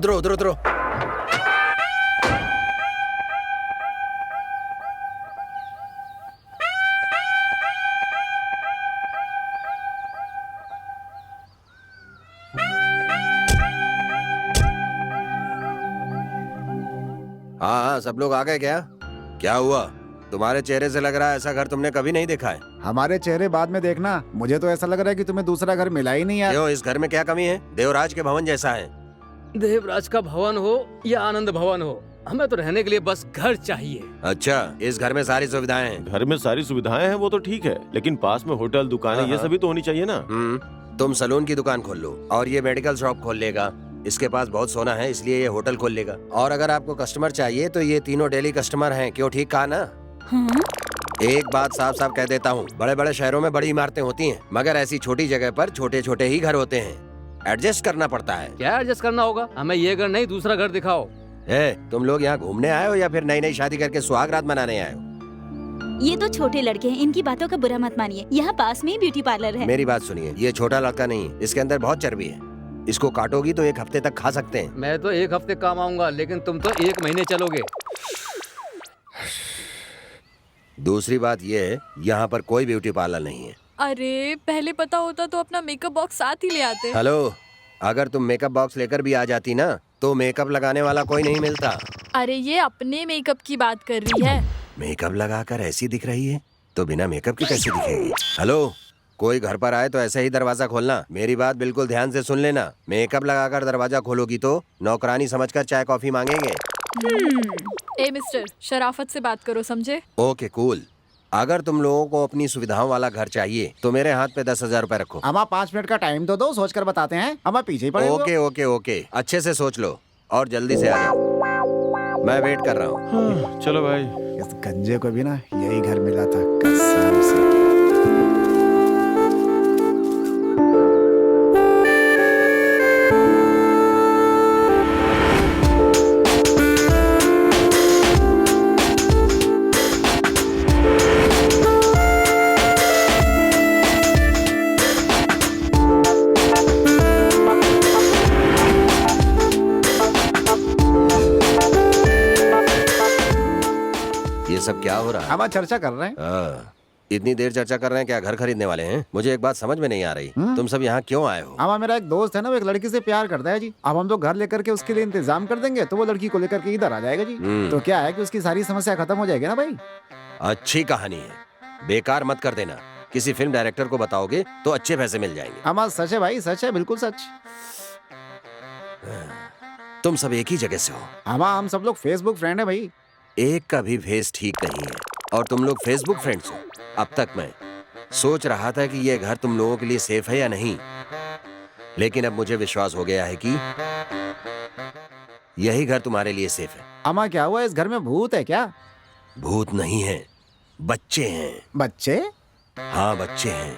उतरो उतरो उतरो। हाँ, सब लोग आ गए क्या? क्या हुआ? तुम्हारे चेहरे से लग रहा है ऐसा घर तुमने कभी नहीं देखा है। हमारे चेहरे बाद में देखना, मुझे तो ऐसा लग रहा है कि तुम्हें दूसरा घर मिला ही नहीं यार। क्यों, इस घर में क्या कमी है? देवराज के भवन जैसा है। देवराज का भवन हो या आनंद भवन हो, हमें तो रहने के लिए बस घर चाहिए। अच्छा, इस घर में सारी सुविधाएं हैं। घर में सारी सुविधाएं हैं वो तो ठीक है, लेकिन पास में होटल दुकानें ये सभी तो होनी चाहिए ना। तुम सलून की दुकान खोल लो और ये मेडिकल शॉप खोल लेगा। इसके पास बहुत सोना है इसलिए ये होटल खोल लेगा। और अगर आपको कस्टमर चाहिए तो ये तीनों डेली कस्टमर हैं। क्यों, ठीक कहा ना? एक बात साफ साफ कह देता हूँ, बड़े बड़े शहरों में बड़ी इमारतें होती हैं, मगर ऐसी छोटी जगह पर छोटे छोटे ही घर होते हैं। एडजस्ट करना पड़ता है। क्या एडजस्ट करना होगा? हमें ये घर नहीं, दूसरा घर दिखाओ। तुम लोग यहाँ घूमने आए हो या फिर नई नई शादी करके सुहागरात मनाने आए हो? ये तो छोटे लड़के हैं, इनकी बातों का बुरा मत मानिए। यहाँ पास में ही ब्यूटी पार्लर है। मेरी बात सुनिए, ये छोटा लड़का नहीं है, इसके अंदर बहुत चर्बी है। इसको काटोगी तो 1 हफ्ते तक खा सकते हैं। मैं तो 1 हफ्ते काम आऊंगा, लेकिन तुम तो 1 महीने चलोगे। दूसरी बात ये है, यहाँ पर कोई ब्यूटी पार्लर नहीं है। अरे पहले पता होता तो अपना मेकअप बॉक्स साथ ही ले आते। हेलो, अगर तुम मेकअप बॉक्स लेकर भी आ जाती ना तो मेकअप लगाने वाला कोई नहीं मिलता। अरे ये अपने मेकअप की बात कर रही है। मेकअप लगाकर ऐसी दिख रही है तो बिना मेकअप की कैसी दिखेगी? हेलो, कोई घर पर आए तो ऐसे ही दरवाजा खोलना। मेरी बात बिल्कुल ध्यान से सुन लेना। मेकअप लगाकर दरवाजा खोलोगी तो नौकरानी समझकर चाय कॉफी मांगेंगे। ए मिस्टर, शराफत से बात करो, समझे? Okay cool. अगर तुम लोगों को अपनी सुविधाओं वाला घर चाहिए तो मेरे हाथ पे 10,000 रुपए रखो। हमारा 5 मिनट का टाइम तो दो, सोच कर बताते हैं। हम पीछे ही पड़े हुए। ओके ओके ओके, अच्छे से सोच लो और जल्दी से आ जाओ। मैं वेट कर रहा हूँ। चलो भाई। इस गंजे को भी ना यही घर मिला था, कसम से। ये सब क्या हो रहा है? हम चर्चा कर रहे हैं। इतनी देर चर्चा कर रहे हैं, क्या घर खरीदने वाले हैं? मुझे एक बात समझ में नहीं आ रही, तुम सब यहाँ क्यों आए हो? हमारा मेरा एक दोस्त है ना, वो एक लड़की से प्यार करता है जी। अब हम तो घर लेकर के उसके लिए इंतजाम कर देंगे तो वो लड़की को लेकर के इधर आ जाएगा जी। तो क्या है कि उसकी सारी समस्या खत्म हो जाएगी ना भाई। अच्छी कहानी है, बेकार मत कर देना। किसी फिल्म डायरेक्टर को बताओगे तो अच्छे पैसे मिल जाएंगे। हमारा सच है भाई, सच है, बिल्कुल सच। तुम सब एक ही जगह से हो। हम सब लोग फेसबुक फ्रेंड है भाई। एक का भी फेस ठीक नहीं है और तुम लोग फेसबुक फ्रेंड्स हो। अब तक मैं सोच रहा था कि ये घर तुम लोगों के लिए सेफ है या नहीं, लेकिन अब मुझे विश्वास हो गया है कि यही घर तुम्हारे लिए सेफ है। अमा क्या हुआ, इस घर में भूत है क्या? भूत नहीं है, बच्चे हैं। बच्चे? हाँ बच्चे हैं।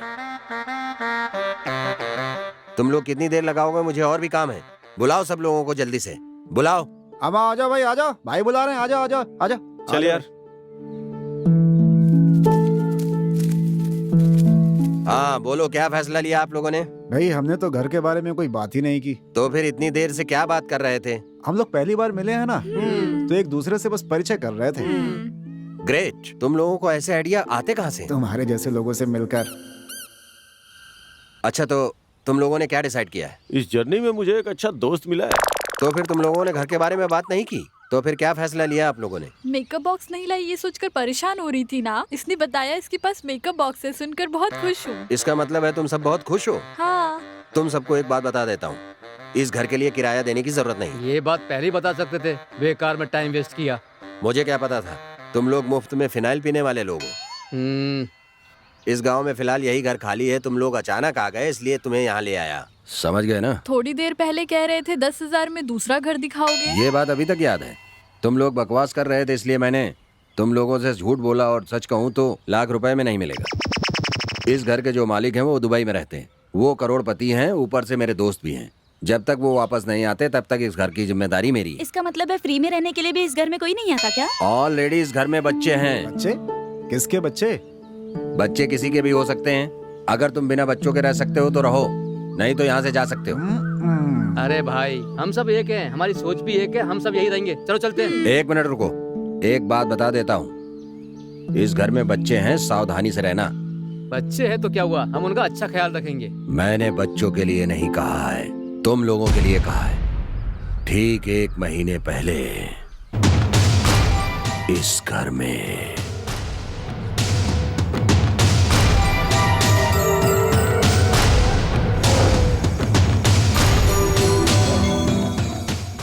तुम लोग कितनी देर लगाओगे? मुझे और भी काम है। बुलाओ सब लोगों को, जल्दी से बुलाओ। अमा आ जाओ भाई, आ जाओ, भाई बुला रहे हैं, आ जाओ आ जाओ आ जाओ। चल यार। हाँ बोलो, क्या फैसला लिया आप लोगों ने? भाई हमने तो घर के बारे में कोई बात ही नहीं की। तो फिर इतनी देर से क्या बात कर रहे थे? हम लोग पहली बार मिले हैं ना, तो एक दूसरे से बस परिचय कर रहे थे। ग्रेट। तुम लोगों को ऐसे आइडिया आते कहाँ से? तुम्हारे जैसे लोगों से मिलकर। अच्छा, तो तुम लोगों ने क्या डिसाइड किया है? इस जर्नी में मुझे एक अच्छा दोस्त मिला है। तो फिर तुम लोगों ने घर के बारे में बात नहीं की? तो फिर क्या फैसला लिया आप लोगों ने? मेकअप बॉक्स नहीं लाई ये सोचकर परेशान हो रही थी ना, इसने बताया इसके पास मेकअप बॉक्स है, सुनकर बहुत खुश हूँ। इसका मतलब है तुम सब बहुत खुश हो। हाँ। तुम सबको एक बात बता देता हूँ, इस घर के लिए किराया देने की जरूरत नहीं। ये बात पहले ही बता सकते थे, बेकार में टाइम वेस्ट किया। मुझे क्या पता था तुम लोग मुफ्त में फिनाइल पीने वाले लोग हो। इस गांव में फिलहाल यही घर खाली है, तुम लोग अचानक आ गए इसलिए तुम्हें यहाँ ले आया। समझ गए ना? थोड़ी देर पहले कह रहे थे 10,000 में दूसरा घर दिखाओगे। ये बात अभी तक याद है। तुम लोग बकवास कर रहे थे इसलिए मैंने तुम लोगों से झूठ बोला, और सच कहूँ तो ₹1,00,000 में नहीं मिलेगा। इस घर के जो मालिक हैं वो दुबई में रहते हैं, वो करोड़पति हैं, ऊपर से मेरे दोस्त भी हैं। जब तक वो वापस नहीं आते तब तक इस घर की जिम्मेदारी मेरी है। इसका मतलब है फ्री में रहने के लिए भी इस घर में कोई नहीं आता क्या? ऑलरेडी इस घर में बच्चे हैं। बच्चे? किसके बच्चे? बच्चे किसी के भी हो सकते हैं। अगर तुम बिना बच्चों के रह सकते हो तो रहो, नहीं तो यहाँ से जा सकते हो। अरे भाई हम सब एक हैं, हमारी सोच भी एक है, हम सब यही रहेंगे। चलो चलते हैं। एक मिनट रुको, एक बात बता देता हूँ, इस घर में बच्चे हैं, सावधानी से रहना। बच्चे हैं तो क्या हुआ, हम उनका अच्छा ख्याल रखेंगे। मैंने बच्चों के लिए नहीं कहा है, तुम लोगों के लिए कहा है। ठीक 1 महीने पहले इस घर में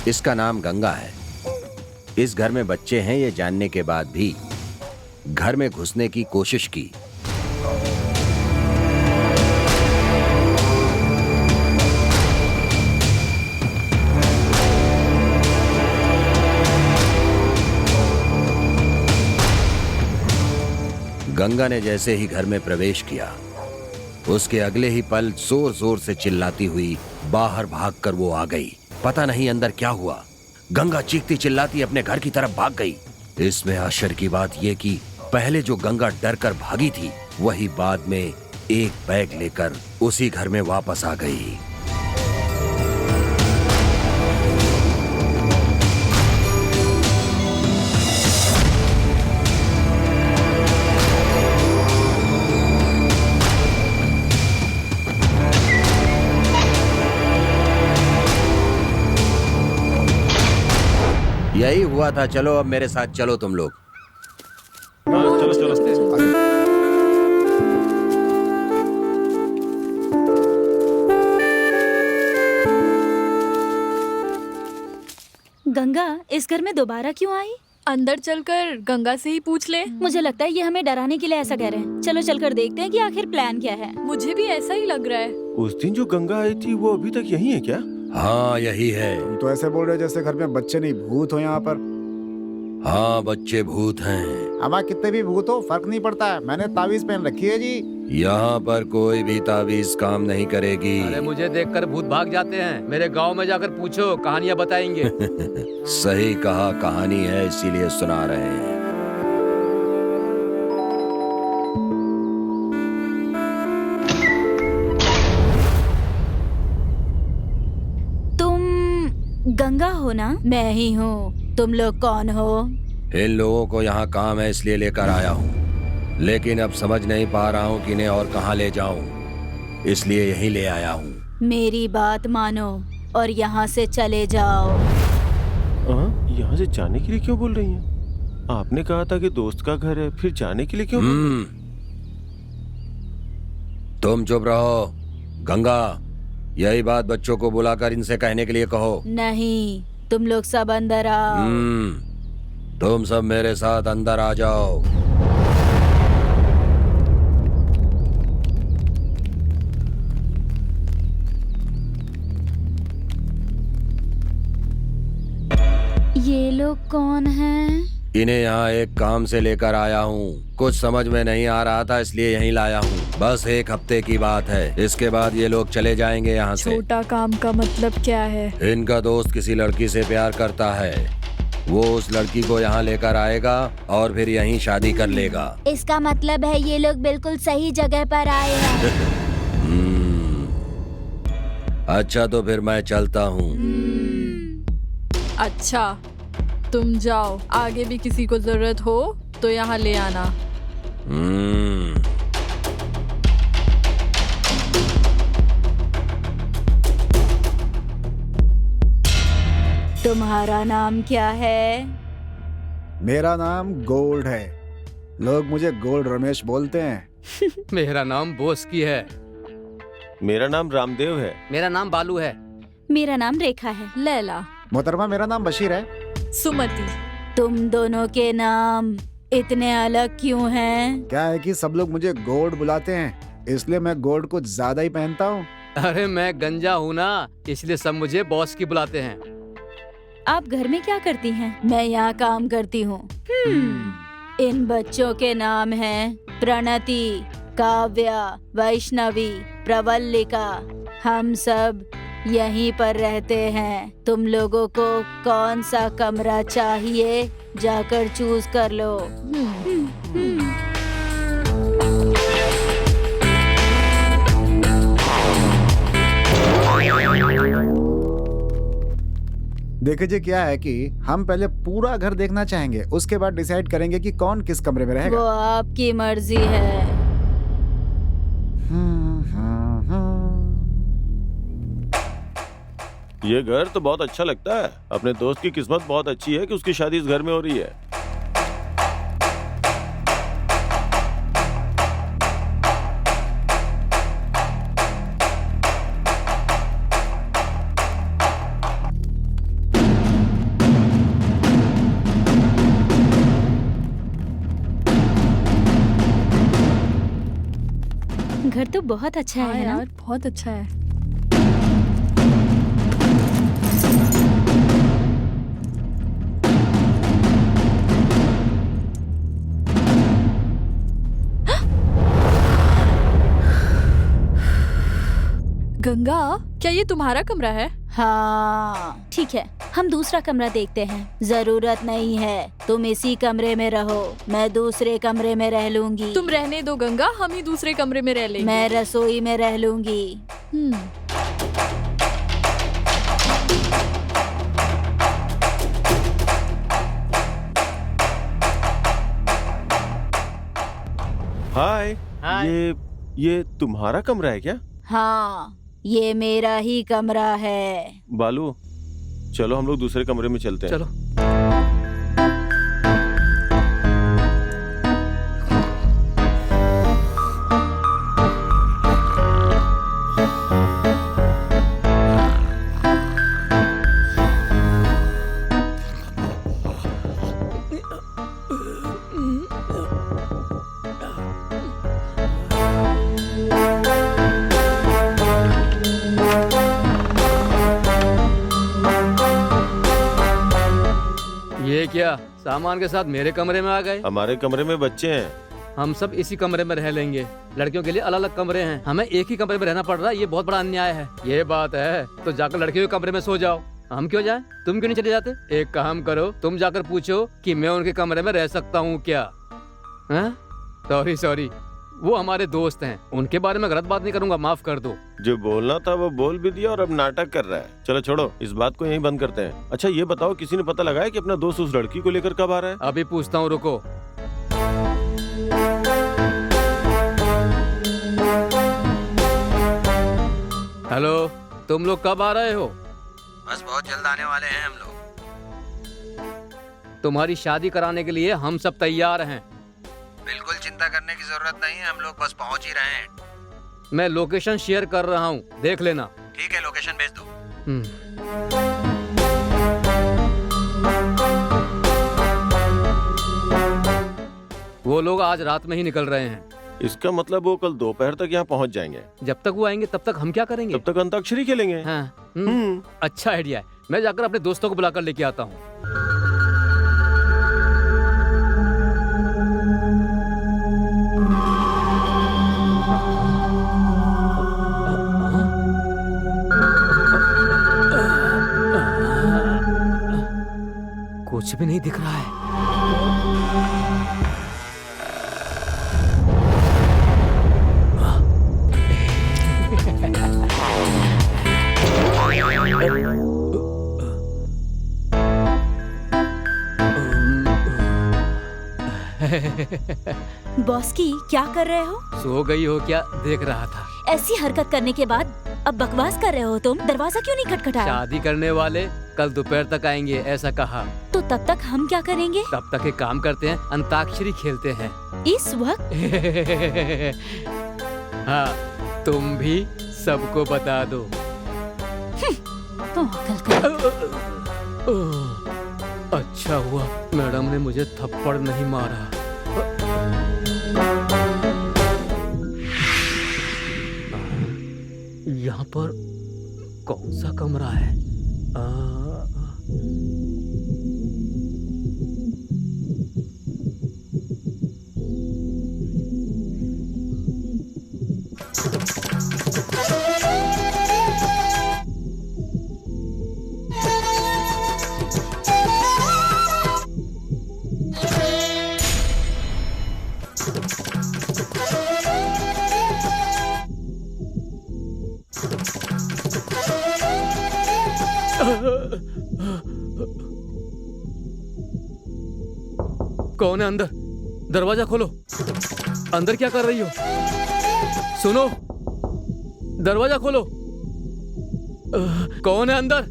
इसका नाम गंगा है। इस घर में बच्चे हैं ये जानने के बाद भी घर में घुसने की कोशिश की। गंगा ने जैसे ही घर में प्रवेश किया, उसके अगले ही पल जोर जोर से चिल्लाती हुई बाहर भागकर वो आ गई। पता नहीं अंदर क्या हुआ, गंगा चीखती चिल्लाती अपने घर की तरफ भाग गई। इसमें आश्चर्य की बात यह कि पहले जो गंगा डर कर भागी थी, वही बाद में एक बैग लेकर उसी घर में वापस आ गई। यही हुआ था। चलो अब मेरे साथ चलो तुम लोग। हाँ, चलो चलो। गंगा इस घर में दोबारा क्यों आई? अंदर चलकर गंगा से ही पूछ ले। मुझे लगता है ये हमें डराने के लिए ऐसा कह रहे हैं। चलो चलकर देखते हैं कि आखिर प्लान क्या है। मुझे भी ऐसा ही लग रहा है। उस दिन जो गंगा आई थी वो अभी तक यही है क्या? हाँ यही है। तुम तो ऐसे बोल रहे हो जैसे घर में बच्चे नहीं भूत हो यहाँ पर। हाँ बच्चे भूत हैं। हमारे कितने भी भूत हो फर्क नहीं पड़ता है, मैंने ताबीज पहन रखी है जी। यहाँ पर कोई भी ताबीज काम नहीं करेगी। अरे मुझे देखकर भूत भाग जाते हैं। मेरे गांव में जाकर पूछो, कहानियां बताएंगे। सही कहा, कहानी है इसीलिए सुना रहे हैं। तुम गंगा हो ना? मैं ही हूँ। तुम लोग कौन हो? इन लोगों को यहाँ काम है इसलिए लेकर आया हूँ, लेकिन अब समझ नहीं पा रहा हूँ कि इन्हें और कहाँ ले जाऊँ, इसलिए यहीं ले आया हूँ। मेरी बात मानो और यहाँ से चले जाओ। यहाँ से जाने के लिए क्यों बोल रही हैं? आपने कहा था कि दोस्त का घर है, फिर जाने के लिए क्यों? तुम चुप रहो। गंगा, यही बात बच्चों को बुलाकर इनसे कहने के लिए कहो। नहीं, तुम लोग सब अंदर आओ। तुम सब मेरे साथ अंदर आ जाओ। ये लोग कौन हैं? इन्हें यहाँ एक काम से लेकर आया हूँ। कुछ समझ में नहीं आ रहा था इसलिए यहीं लाया हूँ। बस 1 हफ्ते की बात है, इसके बाद ये लोग चले जाएंगे यहाँ से। छोटा काम का मतलब क्या है? इनका दोस्त किसी लड़की से प्यार करता है, वो उस लड़की को यहाँ लेकर आएगा और फिर यहीं शादी कर लेगा। इसका मतलब है ये लोग बिल्कुल सही जगह पर आए हैं। अच्छा तो फिर मैं चलता हूँ। अच्छा तुम जाओ, आगे भी किसी को जरूरत हो तो यहाँ ले आना। तुम्हारा नाम क्या है? मेरा नाम गोल्ड है, लोग मुझे गोल्ड रमेश बोलते हैं। मेरा नाम बोस की है। मेरा नाम रामदेव है। मेरा नाम बालू है। मेरा नाम रेखा है। लैला। मोहतरमा मेरा नाम बशीर है। सुमति। तुम दोनों के नाम इतने अलग क्यों हैं? क्या है कि सब लोग मुझे गोल्ड बुलाते हैं, इसलिए मैं गोल्ड कुछ ज्यादा ही पहनता हूँ। अरे मैं गंजा हूँ ना, इसलिए सब मुझे बॉस की बुलाते हैं। आप घर में क्या करती हैं? मैं यहाँ काम करती हूँ। इन बच्चों के नाम हैं प्रणति, काव्या, वैष्णवी, प्रवल्लिका। हम सब यहीं पर रहते हैं। तुम लोगों को कौन सा कमरा चाहिए, जाकर चूज कर लो। देखिए जी, क्या है कि हम पहले पूरा घर देखना चाहेंगे, उसके बाद डिसाइड करेंगे कि कौन किस कमरे में वो रहेगा। आपकी मर्जी है। ये घर तो बहुत अच्छा लगता है। अपने दोस्त की किस्मत बहुत अच्छी है कि उसकी शादी इस घर में हो रही है। घर तो बहुत अच्छा हाँ है ना? यार, बहुत अच्छा है। गंगा, क्या ये तुम्हारा कमरा है? हाँ ठीक है, हम दूसरा कमरा देखते हैं। जरूरत नहीं है, तुम इसी कमरे में रहो, मैं दूसरे कमरे में रह लूंगी। तुम रहने दो गंगा, हम ही दूसरे कमरे में रह लेंगे। मैं रसोई में रह लूंगी। हाय। हाय। ये तुम्हारा कमरा है क्या? हाँ, ये मेरा ही कमरा है। बालू, चलो हम लोग दूसरे कमरे में चलते हैं। चलो। ये क्या, सामान के साथ मेरे कमरे में आ गए? हमारे कमरे में बच्चे हैं। हम सब इसी कमरे में रह लेंगे। लड़कियों के लिए अलग अलग कमरे हैं, हमें एक ही कमरे में रहना पड़ रहा है। ये बहुत बड़ा अन्याय है। ये बात है तो जाकर लड़कियों के कमरे में सो जाओ। हम क्यों जाएं? तुम क्यों नहीं चले जाते? एक काम करो, तुम जाकर पूछो कि मैं उनके कमरे में रह सकता हूँ क्या? सॉरी, वो हमारे दोस्त हैं, उनके बारे में गलत बात नहीं करूंगा, माफ कर दो। जो बोलना था वो बोल भी दिया और अब नाटक कर रहा है। चलो छोड़ो, इस बात को यहीं बंद करते हैं। अच्छा ये बताओ, किसी ने पता लगाया कि अपना दोस्त उस लड़की को लेकर कब आ रहा है? अभी पूछता हूँ, रुको। हेलो, तुम लोग कब आ रहे हो? बस बहुत जल्द आने वाले हैं हम लोग। तुम्हारी शादी कराने के लिए हम सब तैयार हैं। बिल्कुल चिंता करने की जरूरत नहीं है, हम लोग बस पहुंच ही रहे हैं। मैं लोकेशन शेयर कर रहा हूँ, देख लेना। ठीक है, लोकेशन भेज दो। वो लोग आज रात में ही निकल रहे हैं। इसका मतलब वो कल दोपहर तक यहाँ पहुँच जाएंगे। जब तक वो आएंगे तब तक हम क्या करेंगे? तब तक अंताक्षरी खेलेंगे। हाँ, अच्छा आइडिया है। मैं जाकर अपने दोस्तों को बुलाकर लेके आता हूँ। कुछ भी नहीं दिख रहा है। बॉस की क्या कर रहे हो? सो गई हो क्या? देख रहा था। ऐसी हरकत करने के बाद अब बकवास कर रहे हो तुम? दरवाजा क्यों नहीं खटखटाया? शादी करने वाले कल दोपहर तक आएंगे, ऐसा कहा। तो तब तक हम क्या करेंगे? तब तक एक काम करते हैं, अंताक्षरी खेलते हैं। इस वक्त? हाँ, तुम भी सबको बता दो। तो अकल कर। अच्छा हुआ मैडम ने मुझे थप्पड़ नहीं मारा। यहाँ पर कौन सा कमरा है? कौन है अंदर? दरवाजा खोलो। अंदर क्या कर रही हो? सुनो, दरवाजा खोलो। कौन है अंदर?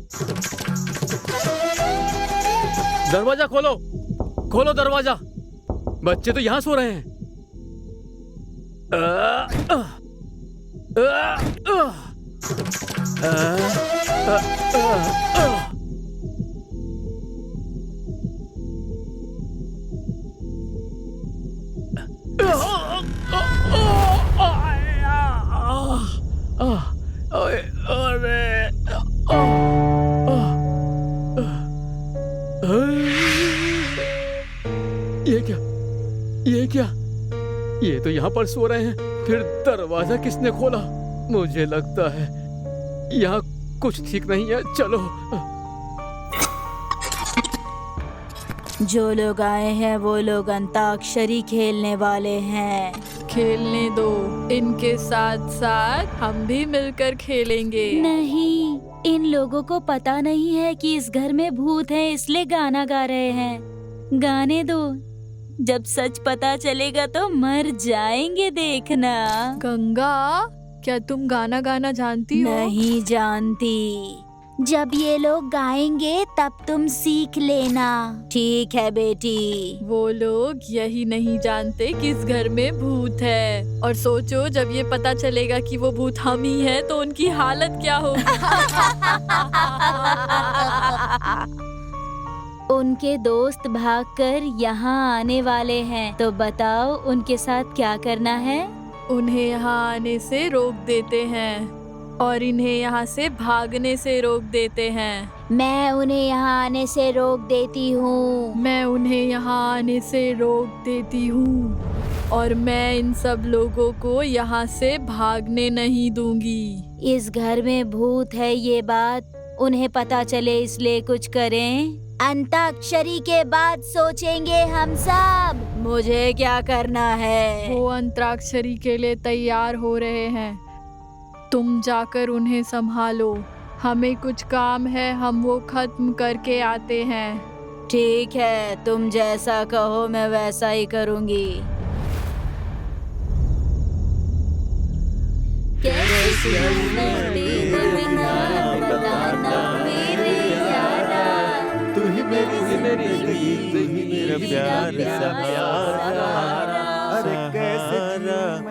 दरवाजा खोलो, खोलो दरवाजा। बच्चे तो यहाँ सो रहे हैं। ये क्या? ये तो यहाँ पर सो रहे हैं, फिर दरवाजा किसने खोला? मुझे लगता है यहाँ कुछ ठीक नहीं है। चलो। जो लोग आए हैं वो लोग अंताक्षरी खेलने वाले हैं। खेलने दो, इनके साथ साथ हम भी मिलकर खेलेंगे। नहीं, इन लोगों को पता नहीं है कि इस घर में भूत है, इसलिए गाना गा रहे हैं। गाने दो, जब सच पता चलेगा तो मर जाएंगे, देखना। गंगा, क्या तुम गाना गाना जानती हो? नहीं जानती। जब ये लोग गाएंगे तब तुम सीख लेना। ठीक है बेटी। वो लोग यही नहीं जानते कि इस घर में भूत है। और सोचो, जब ये पता चलेगा कि वो भूत हम ही है तो उनकी हालत क्या होगी। उनके दोस्त भागकर यहाँ आने वाले हैं, तो बताओ उनके साथ क्या करना है? उन्हें यहाँ आने से रोक देते हैं और इन्हें यहाँ से भागने से रोक देते हैं। मैं उन्हें यहाँ आने से रोक देती हूँ। मैं उन्हें यहाँ आने से रोक देती हूँ और मैं इन सब लोगों को यहाँ से भागने नहीं दूंगी। इस घर में भूत है ये बात उन्हें पता चले, इसलिए कुछ करें। अंताक्षरी के बाद सोचेंगे हम सब। मुझे क्या करना है? वो अंतराक्षरी के लिए तैयार हो रहे हैं, तुम जाकर उन्हें संभालो। हमें कुछ काम है, हम वो खत्म करके आते हैं। ठीक है, तुम जैसा कहो मैं वैसा ही करूँगी।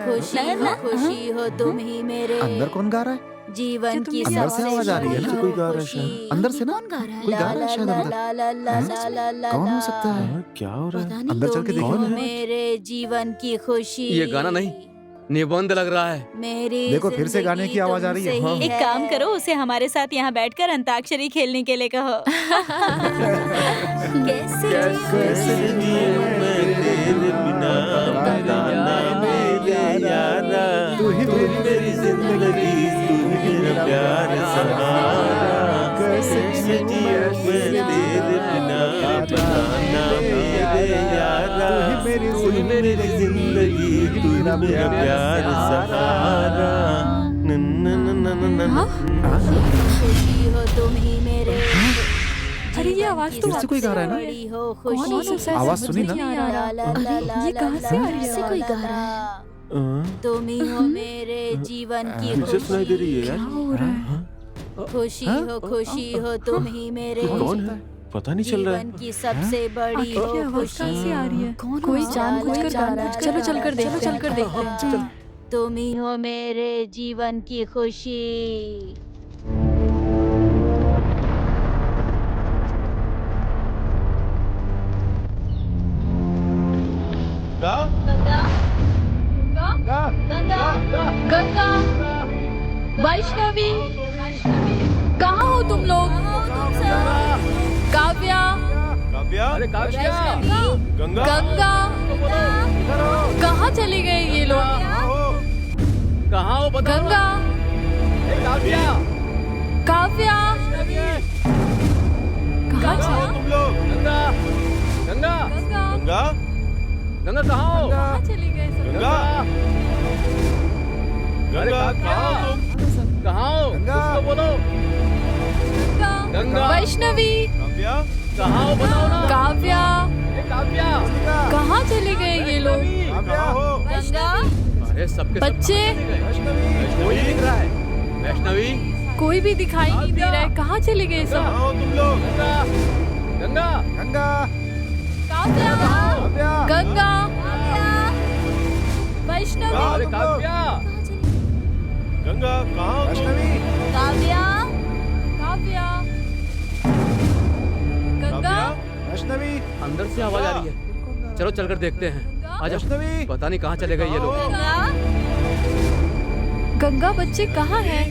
खुशी हो, खुशी हो तुम ही मेरे। अंदर कौन गा रहा है? जीवन की अंदर से आवाज आ रही है ना? कोई गा रहा है शायद। अंदर से ना? कौन गा रहा है? कोई गा रहा है शायद अंदर। कौन हो सकता है? क्या हो रहा है? अंदर चल के देखो। मेरे जीवन की खुशी। ये गाना नहीं, निबंध लग रहा है। मेरी देखो, फिर से गाने की आवाज आ रही है। हाँ। एक काम करो, उसे हमारे साथ यहाँ बैठकर अंताक्षरी खेलने के लिए कहो। कैसे जीऊं मैं तेरे बिना, बताना मेरे यारा। तू ही मेरी जिंदगी, तू ही मेरा प्यार सहारा। कैसे जीऊं मैं तेरे बिना, बताना मेरे यारा। तू ही मेरी जिंदगी, तू ही मेरा प्यार सहारा। खुशी हो तुम ही मेरे। अरे ये आवाज तो फिर से कोई गा रहा है ना? बड़ी हो कौन हो खुशी। सकता है? आवाज समझ सुनी में ना? नहीं आ रहा। अरे ये कहाँ से आ रही है? से कोई गा रहा है। तुम ही हो मेरे जीवन की मुझे सुनाई दे रही है क्या यार। हो रहा है? खुशी हो तुम ही मेरे। कौन है? पता नहीं चल रहा है। जीवन की सबसे बड़ी आखिर हो ये आवाज कहाँ से आ रही है? कौन कोई हो? जानबूझकर गा रहा है। चलो चलकर देखते हैं। तुम ही हो मेरे जीवन की खुशी। गंगा, वैष्णवी, कहाँ हो तुम लोग? काव्या, काव्या, अरे काव्या, गंगा, गंगा, कहाँ चली गए ये लोग? कहाँ हो? बताओ। गंगा, काव्या, काव्या, कहाँ चली? तुम लोग? गंगा, गंगा, गंगा, गंगा, गंगा कहाँ हो? कहाँ चली गए सब? गंगा, गंगा, कहाँ हो तुम? कहाँ हो? कुछ तो बोलो। गंगा, वैष्णवी, काव्या, कहाँ हो? बताओ ना। काव्या, काव्या, गंगा अरे सबके सब बच्चे कोई नहीं दिख रहा है। वैष्णवी, कोई भी दिखाई नहीं दे रहा है, कहाँ चले गए सब? आओ तुम लोग। गंगा, गंगा काव्या, काव्या गंगा, वैष्णवी अरे काव्या, गंगा कहाँ हो तुम? वैष्णवी काव्या काव्या, गंगा, वैष्णवी अंदर से आवाज आ रही है। चलो चलकर देखते हैं। आजा। वैष्णवी पता नहीं कहाँ चले गए ये लोग। गंगा गंगा बच्चे कहाँ हैं?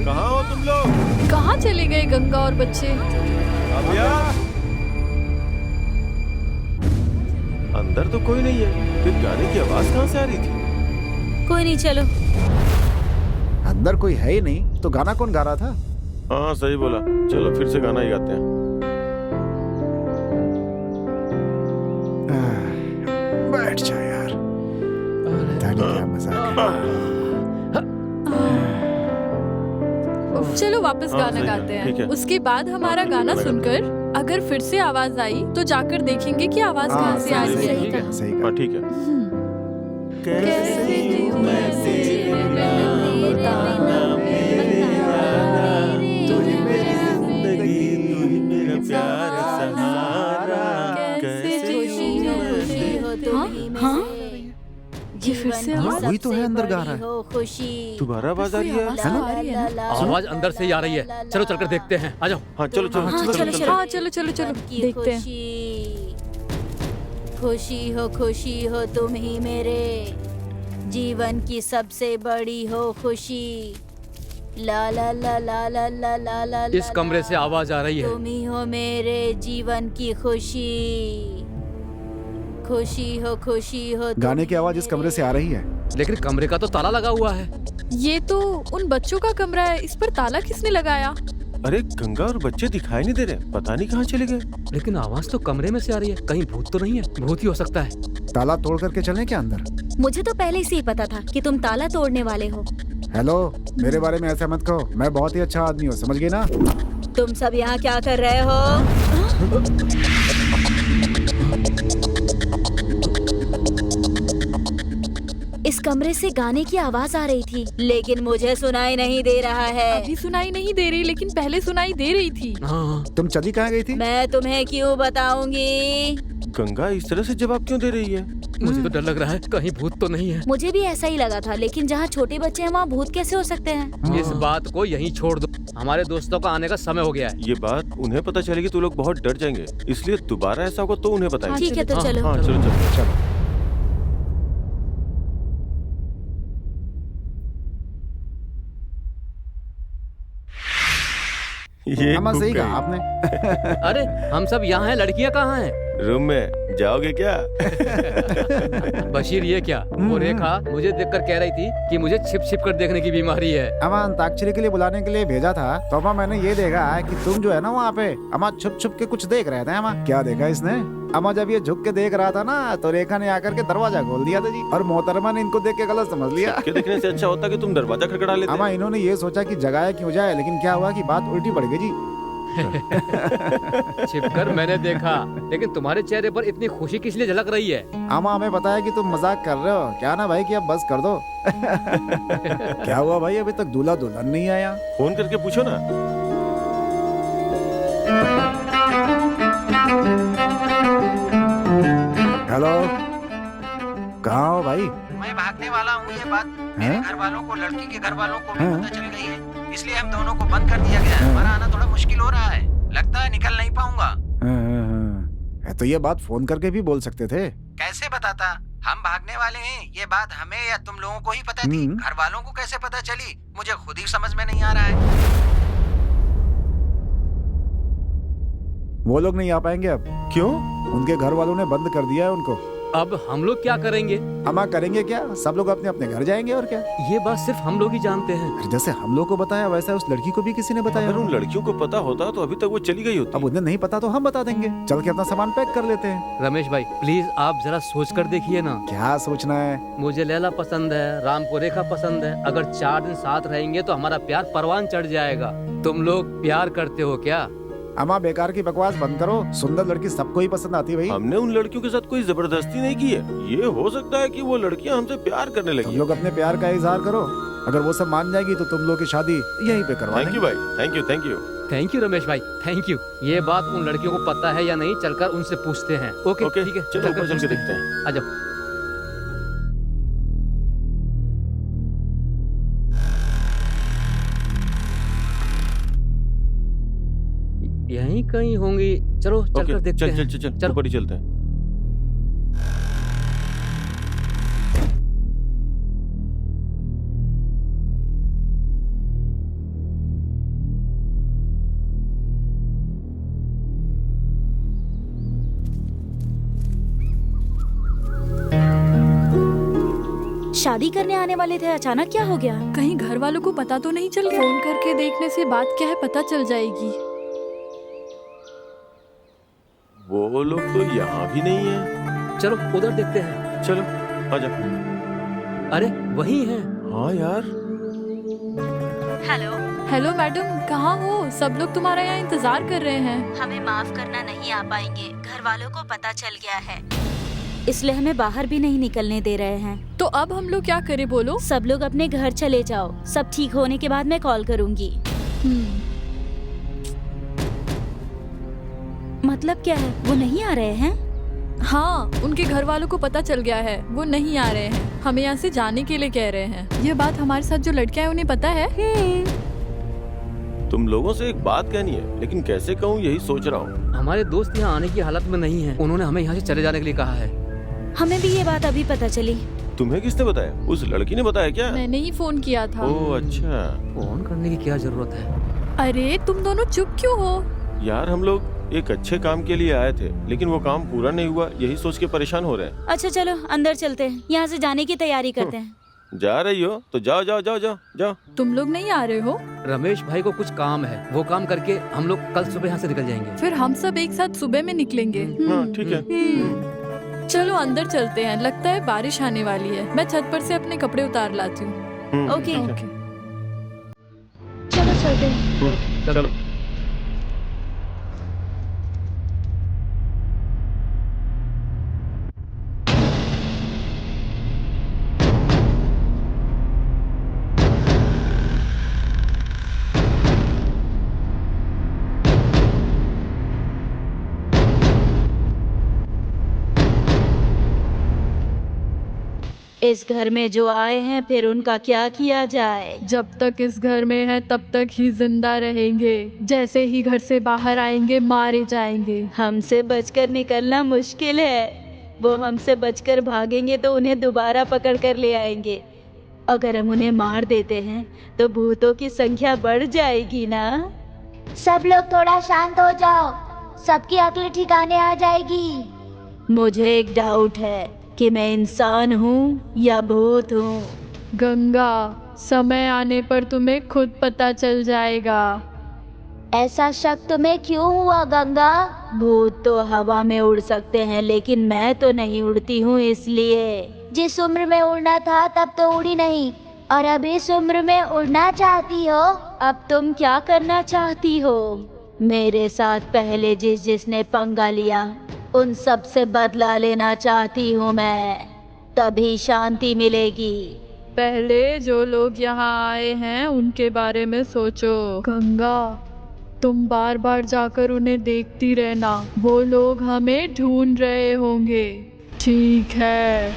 कहाँ हो तुम लोग? कहाँ चले गए गंगा और बच्चे? काव्या, अंदर तो कोई नहीं है, फिर गाने की आवाज कहाँ से आ रही थी? कोई नहीं, चलो। अंदर कोई है ही नहीं तो गाना कौन गा रहा था? हाँ सही बोला, चलो फिर से गाना ही गाते हैं। बैठ जा यार, ताली क्या मजाक है। चलो वापस हाँ, गाना सही है, गाते ठीक है। हैं। उसके बाद हमारा गाना सुनकर अगर फिर से आवाज आई तो जाकर देखेंगे कि आवाज कहाँ से आ रही है। ठीक है। सही हाँ कहा। ठीक है। कैसे जीऊं मैं तेरे बिना बताना मेरे यारा, तू ही मेरी जिंदगी, तू ही मेरा प्यार सहारा। कैसे जीऊं मैं तेरे हाँ? ये फिर से आवाज? वही तो है, अंदर गा रहा है। खुशी दोबारा आवाज आ रही है। आवाज आ रही है ना? आवाज अंदर से ही आ रही है। चलो चलकर देखते हैं। आ जाओ। हाँ चलो चलो हाँ, चलो चलो, चलो। हाँ चलो चलो चलो देखते हैं। खुशी हो तुम ही मेरे जीवन की सबसे बड़ी हो खुशी। ला ला ला ला ला ला ला ला। इस कमरे से आवाज आ रही है। तुम ही हो मेरे जीवन की खुशी। खुशी हो तुम गाने की ही आवाज इस कमरे से आ रही है। लेकिन कमरे का तो ताला लगा हुआ है। ये तो उन बच्चों का कमरा है, इस पर ताला किसने लगाया? अरे गंगा और बच्चे दिखाई नहीं दे रहे, पता नहीं कहाँ चले गए। लेकिन आवाज तो कमरे में से आ रही है। कहीं भूत तो नहीं है? भूत ही हो सकता है। ताला तोड़ करके चलें क्या अंदर? मुझे तो पहले से ही पता था कि तुम ताला तोड़ने वाले हो। हेलो, मेरे बारे में ऐसा मत कहो, मैं बहुत ही अच्छा आदमी हूँ, समझ गए ना? तुम सब यहाँ क्या कर रहे हो? इस कमरे से गाने की आवाज आ रही थी, लेकिन मुझे सुनाई नहीं दे रहा है। अभी सुनाई नहीं दे रही, लेकिन पहले सुनाई दे रही थी। हाँ, तुम चली कहाँ गई थी? मैं तुम्हें क्यों बताऊंगी? गंगा इस तरह से जवाब क्यों दे रही है? मुझे तो डर लग रहा है कहीं भूत तो नहीं है। मुझे भी ऐसा ही लगा था, लेकिन जहाँ छोटे बच्चे हैं वहाँ भूत कैसे हो सकते हैं? इस बात को यहीं छोड़ दो। हमारे दोस्तों का आने का समय हो गया है। ये बात उन्हें पता चलेगी तो लोग बहुत डर जाएंगे, इसलिए दोबारा ऐसा होगा तो उन्हें बताएंगे। ठीक है, तो हाँ, चलो। हाँ चलो चलो। चलो। ये अम्मा घूम सही गई। कहा आपने। अरे हम सब यहाँ हैं, लड़कियाँ कहाँ हैं? रूम में जाओगे क्या? बशीर ये क्या? वो रेखा मुझे देखकर कह रही थी कि मुझे छिप छिप कर देखने की बीमारी है। अम्मा अंताक्षरी के लिए बुलाने के लिए भेजा था, तो अम्मा मैंने ये देखा है कि तुम जो है ना वहाँ पे अम्मा छुप छुप के कुछ देख रहे थे। अम्मा क्या देखा इसने? अम्मा जब ये झुक के देख रहा था ना, तो रेखा ने आकर के दरवाजा खोल दिया था जी, और मोहतरमा ने इनको देख के गलत समझ लिया। के देखने से अच्छा होता कि तुम दरवाजा खड़खड़ा लेते। अम्मा इन्होंने ये सोचा कि जगाया क्यों जाए, लेकिन क्या हुआ कि बात उल्टी पड़ गई जी। छिपकर मैंने देखा, लेकिन तुम्हारे चेहरे पर इतनी खुशी किस लिए झलक रही है? अम्मा हमें पता है कि तुम मजाक कर रहे हो, क्या ना भाई कि अब बस कर दो। क्या हुआ भाई, अभी तक दूल्हा दुल्हन नहीं आया? फोन करके पूछो ना। हेलो, कहाँ हो भाई? मैं भागने वाला हूँ। ये बात मेरे घर वालों को, लड़की के घर वालों को भी हाँ? पता चल गई है, इसलिए हम दोनों को बंद कर दिया गया है। हमारा आना थोड़ा मुश्किल हो रहा है, लगता है निकल नहीं पाऊंगा। हाँ। तो ये बात फोन करके भी बोल सकते थे। कैसे बताता? हम भागने वाले हैं, ये बात हमें या तुम लोगों को ही पता थी। घर वालों को कैसे पता चली, मुझे खुद ही समझ में नहीं आ रहा है। वो लोग नहीं आ पाएंगे अब। क्यों? उनके घर वालों ने बंद कर दिया है उनको। अब हम लोग क्या करेंगे? अम्मा करेंगे क्या, सब लोग अपने अपने घर जाएंगे और क्या। ये बात सिर्फ हम लोग ही जानते हैं। अरे जैसे हम लोग को बताया वैसा उस लड़की को भी किसी ने बताया। अगर उन लड़कियों को पता होता तो अभी तक वो चली गई होती। अब उन्हें नहीं पता तो हम बता देंगे, चल के अपना सामान पैक कर लेते हैं। रमेश भाई प्लीज आप जरा सोच कर देखिए ना। क्या सोचना है? मुझे लैला पसंद है, राम को रेखा पसंद है। अगर 4 दिन साथ रहेंगे तो हमारा प्यार परवान चढ़ जाएगा। तुम लोग प्यार करते हो क्या? अम्मा बेकार की बकवास बंद करो। सुंदर लड़की सबको ही पसंद आती है भाई। हमने उन लड़कियों के साथ कोई जबरदस्ती नहीं की है। ये हो सकता है कि वो लड़कियां हमसे प्यार करने लगी तुम हैं। लोग अपने प्यार का इजहार करो। अगर वो सब मान जाएगी तो तुम लोग की शादी यहीं पे करवा थैंक देंगे। यू भाई, thank you thank you. Thank you Ramesh भाई, थैंक यू। ये बात उन लड़कियों को पता है या नहीं, चलकर उनसे पूछते हैं। ओके ओके ठीक है, चलो ऊपर चल के पूछते देखते हैं। आ जाओ। यहीं कहीं होंगी, चलो चलकर ओके देखते चल हैं। चल चल चल चलो। ऊपर ही चलते हैं। शादी करने आने वाले थे, अचानक क्या हो गया? कहीं घर वालों को पता तो नहीं चल? फोन करके देखने से बात क्या है पता चल जाएगी। वो लोग तो यहाँ भी नहीं है। चलो उधर देखते हैं। चलो आजा। अरे वही है। हाँ यार, हेलो, हेलो मैडम, कहाँ हो? सब लोग तुम्हारा यहाँ इंतजार कर रहे हैं। हमें माफ करना, नहीं आ पाएंगे। घर वालों को पता चल गया है, इसलिए हमें बाहर भी नहीं निकलने दे रहे हैं। तो अब हम लोग क्या करें बोलो? सब लोग अपने घर चले जाओ। सब ठीक होने के बाद मैं कॉल करूंगी। मतलब क्या है, वो नहीं आ रहे हैं? हाँ, उनके घर वालों को पता चल गया है, वो नहीं आ रहे हैं। हमें यहाँ से जाने के लिए कह रहे हैं। ये बात हमारे साथ जो लड़कियां हैं उन्हें पता है। तुम लोगों से एक बात कहनी है, लेकिन कैसे कहूँ यही सोच रहा हूँ। हमारे दोस्त यहाँ आने की हालत में नहीं है। उन्होंने हमें यहाँ से चले जाने के लिए कहा है। हमें भी ये बात अभी पता चली। तुम्हें किसने बताया? उस लड़की ने बताया क्या? मैंने ही फोन किया था। ओह अच्छा। फोन करने की क्या जरूरत है? अरे तुम दोनों चुप क्यों हो? यार हम लोग एक अच्छे काम के लिए आए थे, लेकिन वो काम पूरा नहीं हुआ, यही सोच के परेशान हो रहे हैं। अच्छा चलो अंदर चलते हैं, यहाँ से जाने की तैयारी करते हैं। जा रही हो तो जाओ जाओ जाओ जाओ जाओ। तुम लोग नहीं आ रहे हो? रमेश भाई को कुछ काम है, वो काम करके हम लोग कल सुबह यहाँ से निकल जाएंगे। फिर हम सब एक साथ सुबह में निकलेंगे। हाँ ठीक है। चलो अंदर चलते हैं, लगता है बारिश आने वाली है। मैं छत पर से अपने कपड़े उतार लाती हूँ। Okay okay. चलो चलते हैं। चलो। इस घर में जो आए हैं फिर उनका क्या किया जाए? जब तक इस घर में है तब तक ही जिंदा रहेंगे। जैसे ही घर से बाहर आएंगे मारे जाएंगे। हमसे बचकर निकलना मुश्किल है। वो हमसे बचकर भागेंगे तो उन्हें दोबारा पकड़ कर ले आएंगे। अगर हम उन्हें मार देते हैं तो भूतों की संख्या बढ़ जाएगी ना। सब लोग थोड़ा शांत हो जाओ, सबकी अक्ल ठिकाने आ जाएगी। मुझे एक डाउट है कि मैं इंसान हूँ या भूत हूँ। गंगा, समय आने पर तुम्हें खुद पता चल जाएगा। ऐसा शक तुम्हें क्यों हुआ गंगा? भूत तो हवा में उड़ सकते हैं लेकिन मैं तो नहीं उड़ती हूँ, इसलिए। जिस उम्र में उड़ना था तब तो उड़ी नहीं, और अब इस उम्र में उड़ना चाहती हो। अब तुम क्या करना चाहती हो? मेरे साथ पहले जिसने पंगा लिया उन सब से बदला लेना चाहती हूँ मैं, तभी शांति मिलेगी। पहले जो लोग यहाँ आए हैं उनके बारे में सोचो। गंगा, तुम बार बार जाकर उन्हें देखती रहना, वो लोग हमें ढूंढ रहे होंगे। ठीक है।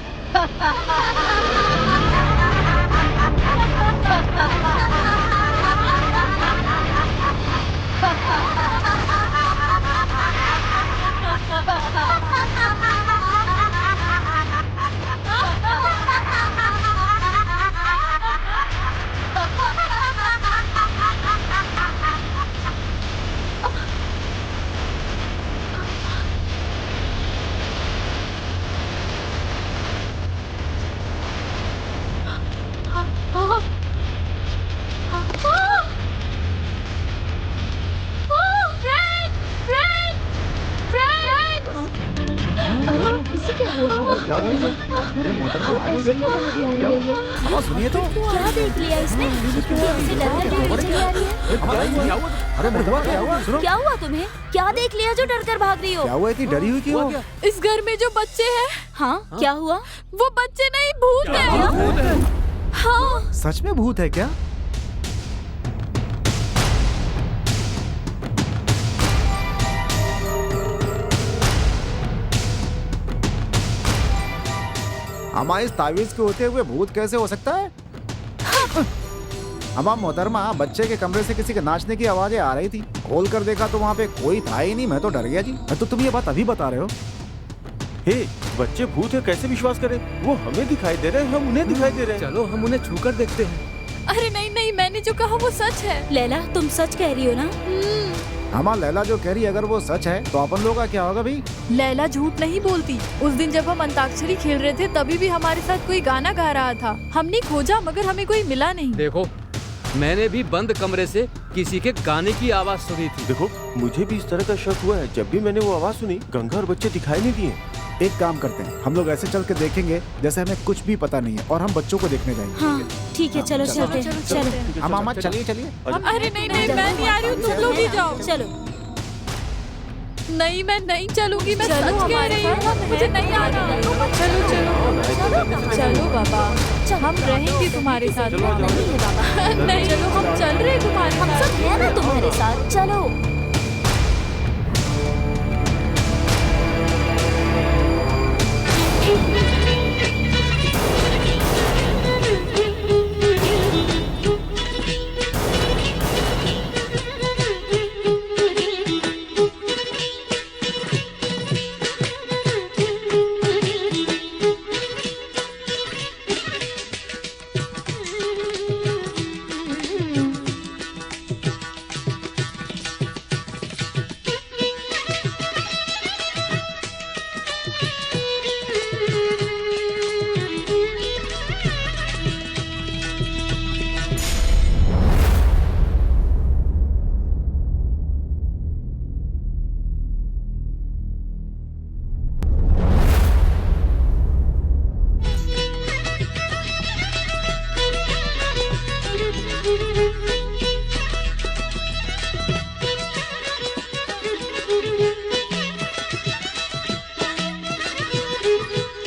सुनिए तो। क्या देख लिया इसने? इससे डर कर भागने चली आ रही है। अरे महुआ क्या हुआ? सुनो। क्या हुआ तुम्हें? क्या देख लिया जो डर कर भाग रही हो? क्या हुआ? इतनी डरी हुई क्यों हो? इस घर में जो बच्चे हैं हाँ, क्या हुआ? वो बच्चे नहीं, भूत है। हाँ, सच में भूत है क्या? हमारे इस तावीज के होते हुए भूत कैसे हो सकता है? हमाम मोहतरमा, बच्चे के कमरे से किसी के नाचने की आवाजें आ रही थी। खोल कर देखा तो वहाँ पे कोई था ही नहीं। मैं तो डर गया जी। तो तुम ये बात अभी बता रहे हो? हे, बच्चे भूत है कैसे विश्वास करें? वो हमें दिखाई दे रहे हैं, हम उन्हें दिखाई दे रहे हैं। चलो हम उन्हें छू कर देखते हैं। अरे नहीं नहीं, मैंने जो कहा वो सच है। लैला, तुम सच कह रही हो ना? हमारा लैला जो कह रही है, अगर वो सच है तो अपन लोगों का क्या होगा भाई? लैला झूठ नहीं बोलती। उस दिन जब हम अंताक्षरी खेल रहे थे तभी भी हमारे साथ कोई गाना गा रहा था। हमने खोजा मगर हमें कोई मिला नहीं। देखो, मैंने भी बंद कमरे से किसी के गाने की आवाज सुनी थी। देखो, मुझे भी इस तरह का शक हुआ है। जब भी मैंने वो आवाज सुनी, गंगा और बच्चे दिखाई नहीं दिए। एक काम करते हैं, हम लोग ऐसे चल के देखेंगे जैसे हमें कुछ भी पता नहीं है और हम बच्चों को देखने जाएंगे। हाँ ठीक है, चलो चलते हैं। चलो हम मामा चलिए चलिए। अरे नहीं नहीं, मैं नहीं आ रही हूँ, तुम लोग ही जाओ। चलो। नहीं, मैं नहीं चलूंगी, मैं चलो, सच कह रही हूँ, मुझे नहीं आना। चलो चलो चलो बाबा, हम रहेंगे तुम्हारे साथ। नहीं है बाबा। नहीं, चलो हम चल रहे तुम्हारे हम साथ। सब है ना तुम्हारे साथ। चलो।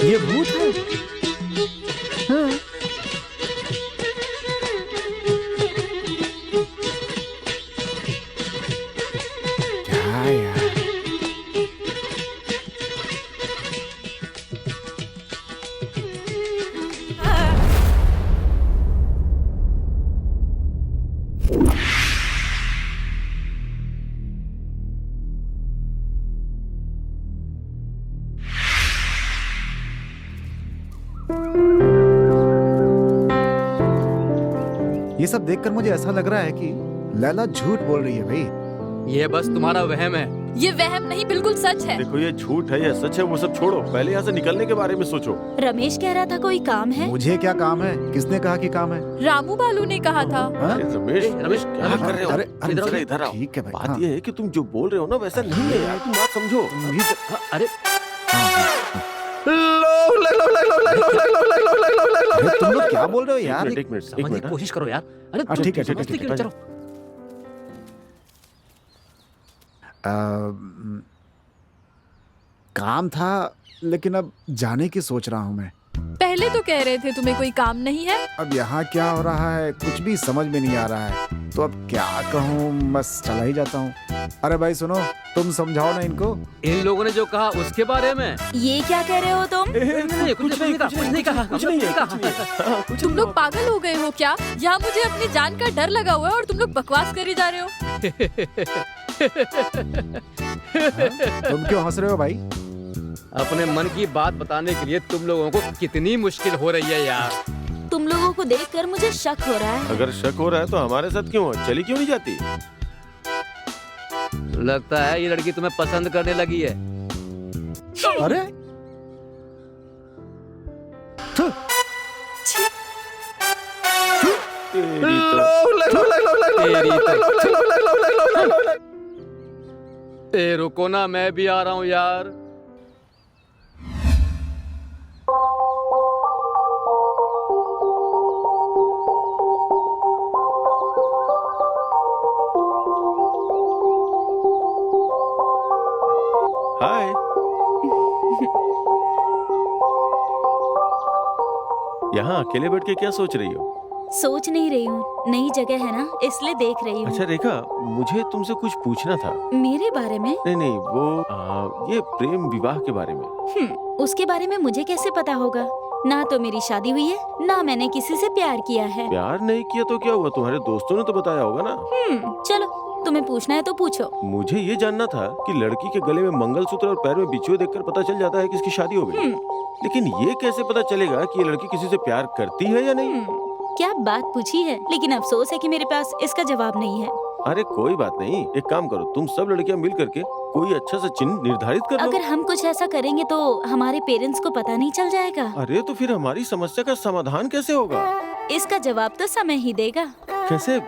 ये भूत है। हाँ। क्या यार? ये सब देखकर मुझे ऐसा लग रहा है कि लैला झूठ बोल रही है भाई। ये बस तुम्हारा वहम है। ये वहम नहीं, बिल्कुल सच है। देखो, ये झूठ है या सच है वो सब छोड़ो, पहले यहाँ से निकलने के बारे में सोचो। रमेश कह रहा था कोई काम है। मुझे क्या काम है? किसने कहा कि काम है? रामू बालू ने कहा था। हाँ? अरे रमेश, रमेश, क्या कर रहे हो? अरे, अरे, इधर आओ, इधर आओ। ठीक है भाई। बात हाँ। ये है कि तुम जो बोल रहे हो ना वैसा नहीं है यार, तुम बात समझो। तुम भी तो- हाँ, अरे अरे, तुम लोग क्या बोल रहे हो यार? एक मिनट, एक समझने मिनट। की कोशिश करो यार। अरे हाँ, ठीक है, ठीक है, समझने ठीक के लिए चलो। काम था, लेकिन अब जाने की सोच रहा हूँ मैं। पहले तो कह रहे थे तुम्हें कोई काम नहीं है। अब यहाँ क्या हो रहा है कुछ भी समझ में नहीं आ रहा है, तो अब क्या कहूँ, बस चला ही जाता हूँ। अरे भाई सुनो, तुम समझाओ ना इनको। इन लोगों ने जो कहा उसके बारे में। ये क्या कह रहे हो तुम? नहीं, कुछ नहीं कहा, कुछ नहीं कहा, कुछ नहीं है, कहा। कुछ नहीं है। हाँ, कुछ तुम नहीं लोग पागल हो गए हो क्या? यहाँ मुझे अपनी जान का डर लगा हुआ है और तुम लोग बकवास करे जा रहे हो। तुम क्यों हंस रहे हो भाई? अपने मन की बात बताने के लिए तुम लोगों को कितनी मुश्किल हो रही है यार। तुम लोगों को देखकर मुझे शक हो रहा है। अगर शक हो रहा है तो हमारे साथ क्यों है? चली क्यों नहीं जाती? लगता है ये लड़की तुम्हें पसंद करने लगी है। अरे थु, ए रुको ना, मैं भी आ रहा हूँ यार। यहाँ अकेले बैठ के क्या सोच रही हो? सोच नहीं रही हूँ, नई जगह है ना इसलिए देख रही अच्छा हूँ। रेखा, मुझे तुमसे कुछ पूछना था। मेरे बारे में? नहीं, वो ये प्रेम विवाह के बारे में। उसके बारे में मुझे कैसे पता होगा? ना तो मेरी शादी हुई है, ना मैंने किसी से प्यार किया है। प्यार नहीं किया तो क्या हुआ? तुम्हारे दोस्तों ने तो बताया होगा ना। चलो तुम्हें पूछना है तो पूछो। मुझे ये जानना था कि लड़की के गले में मंगलसूत्र और पैर में बिछुए देखकर पता चल जाता है कि इसकी शादी हो गई, लेकिन ये कैसे पता चलेगा कि ये लड़की किसी से प्यार करती है या नहीं? क्या बात पूछी है, लेकिन अफसोस है कि मेरे पास इसका जवाब नहीं है। अरे कोई बात नहीं, एक काम करो, तुम सब लड़कियां मिल करके कोई अच्छा सा चिन्ह निर्धारित कर लो। अगर हम कुछ ऐसा करेंगे तो हमारे पेरेंट्स को पता नहीं चल जाएगा। अरे तो फिर हमारी समस्या का समाधान कैसे होगा? इसका जवाब तो समय ही देगा। कैसे?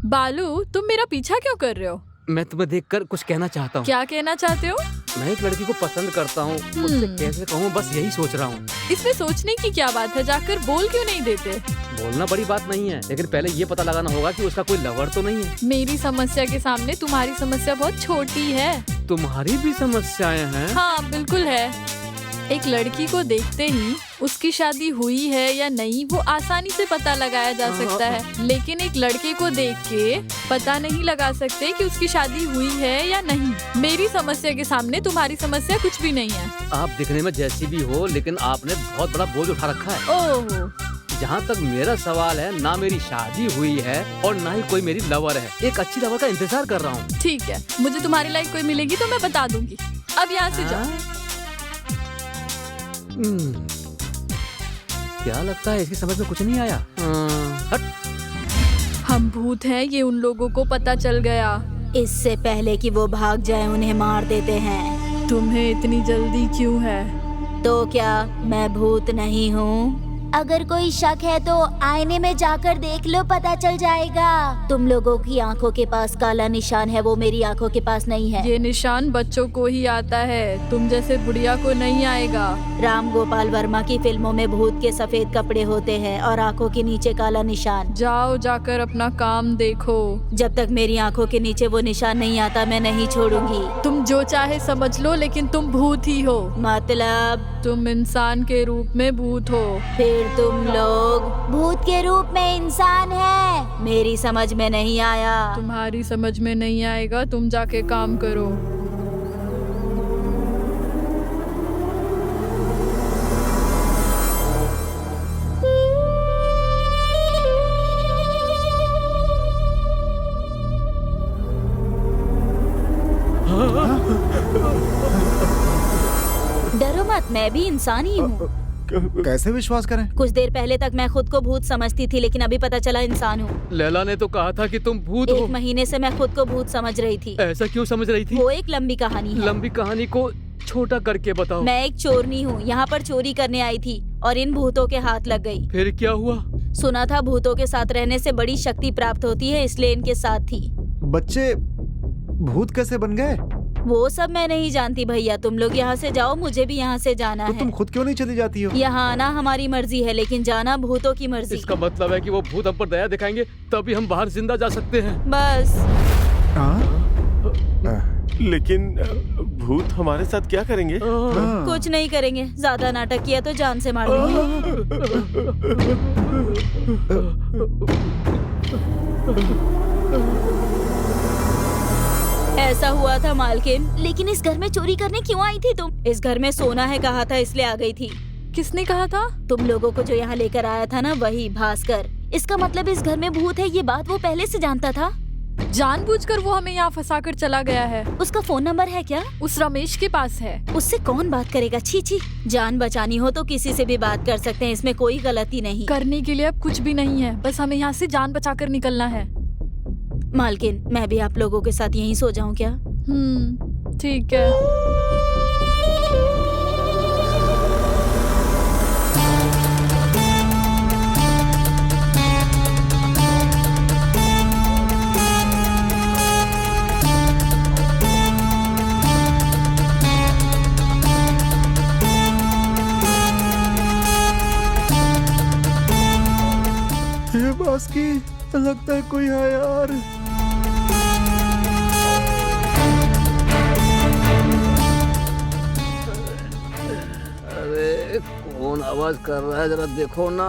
बालू, तुम मेरा पीछा क्यों कर रहे हो? मैं तुम्हें देखकर कुछ कहना चाहता हूँ। क्या कहना चाहते हो? मैं एक लड़की को पसंद करता हूँ, उससे कैसे कहूँ, बस यही सोच रहा हूँ। इसमें सोचने की क्या बात है, जाकर बोल क्यों नहीं देते? बोलना बड़ी बात नहीं है, लेकिन पहले ये पता लगाना होगा कि उसका कोई लवर तो नहीं है। मेरी समस्या के सामने तुम्हारी समस्या बहुत छोटी है। तुम्हारी भी समस्याएं हैं? हाँ बिल्कुल है। एक लड़की को देखते ही उसकी शादी हुई है या नहीं वो आसानी से पता लगाया जा सकता है, लेकिन एक लड़के को देख के पता नहीं लगा सकते कि उसकी शादी हुई है या नहीं। मेरी समस्या के सामने तुम्हारी समस्या कुछ भी नहीं है। आप दिखने में जैसी भी हो, लेकिन आपने बहुत बड़ा बोझ उठा रखा है। ओह, जहाँ तक मेरा सवाल है, ना मेरी शादी हुई है और ना ही कोई मेरी लवर है। एक अच्छी लवर का इंतजार कर रहा हूँ। ठीक है, मुझे तुम्हारी लाइक कोई मिलेगी तो मैं बता दूंगी। अब यहाँ से जाओ। क्या लगता है इसकी समझ में कुछ नहीं आया? हट। हम भूत हैं, ये उन लोगों को पता चल गया। इससे पहले कि वो भाग जाए उन्हें मार देते हैं। तुम्हें इतनी जल्दी क्यों है? तो क्या मैं भूत नहीं हूँ? अगर कोई शक है तो आईने में जाकर देख लो, पता चल जाएगा। तुम लोगों की आंखों के पास काला निशान है, वो मेरी आंखों के पास नहीं है। ये निशान बच्चों को ही आता है, तुम जैसे बुढ़िया को नहीं आएगा। राम गोपाल वर्मा की फिल्मों में भूत के सफेद कपड़े होते हैं और आंखों के नीचे काला निशान। जाओ, जाकर अपना काम देखो। जब तक मेरी आंखों के नीचे वो निशान नहीं आता मैं नहीं छोड़ूंगी। तुम जो चाहे समझ लो, लेकिन तुम भूत ही हो। मतलब? तुम इंसान के रूप में भूत हो। फिर तुम लोग भूत के रूप में इंसान है। मेरी समझ में नहीं आया। तुम्हारी समझ में नहीं आएगा, तुम जाके काम करो। डरो मत, मैं भी इंसान ही हूँ। कैसे विश्वास करें? कुछ देर पहले तक मैं खुद को भूत समझती थी, लेकिन अभी पता चला इंसान हूँ। लैला ने तो कहा था कि तुम भूत हो। 1 महीने से मैं खुद को भूत समझ रही थी। ऐसा क्यों समझ रही थी? वो एक लंबी कहानी है। लंबी कहानी को छोटा करके बताओ। मैं एक चोरनी हूँ, यहाँ पर चोरी करने आई थी और इन भूतों के हाथ लग गई। फिर क्या हुआ? सुना था भूतों के साथ रहने से बड़ी शक्ति प्राप्त होती है, इसलिए इनके साथ थी। बच्चे भूत कैसे बन गए? वो सब मैं नहीं जानती भैया, तुम लोग यहाँ से जाओ, मुझे भी यहाँ से जाना तो है। तुम खुद क्यों नहीं चली जाती हो? यहाँ आना हमारी मर्जी है, लेकिन जाना भूतों की मर्जी। इसका मतलब है कि वो भूत हम पर दया दिखाएंगे तभी हम बाहर जिंदा जा सकते हैं। बस। लेकिन भूत हमारे साथ क्या करेंगे? कुछ नहीं करेंगे, ज्यादा नाटक किया तो जान से मार देंगे। ऐसा हुआ था मालकिन। लेकिन इस घर में चोरी करने क्यों आई थी तुम? इस घर में सोना है कहा था, इसलिए आ गई थी। किसने कहा था? तुम लोगों को जो यहाँ लेकर आया था ना, वही भास्कर। इसका मतलब इस घर में भूत है, ये बात वो पहले से जानता था। जानबूझकर वो हमें यहाँ फंसा कर चला गया है। उसका फोन नंबर है क्या? उस रमेश के पास है। उससे कौन बात करेगा? छी छी। जान बचानी हो तो किसी से भी बात कर सकते हैं, इसमें कोई गलती नहीं। करने के लिए अब कुछ भी नहीं है, बस हमें यहाँ से जान बचाकर निकलना है। मालकिन, मैं भी आप लोगों के साथ यहीं सो जाऊं क्या? ठीक है। ये बास की लगता है कोई है यार। अरे कौन आवाज कर रहा है, जरा देखो ना।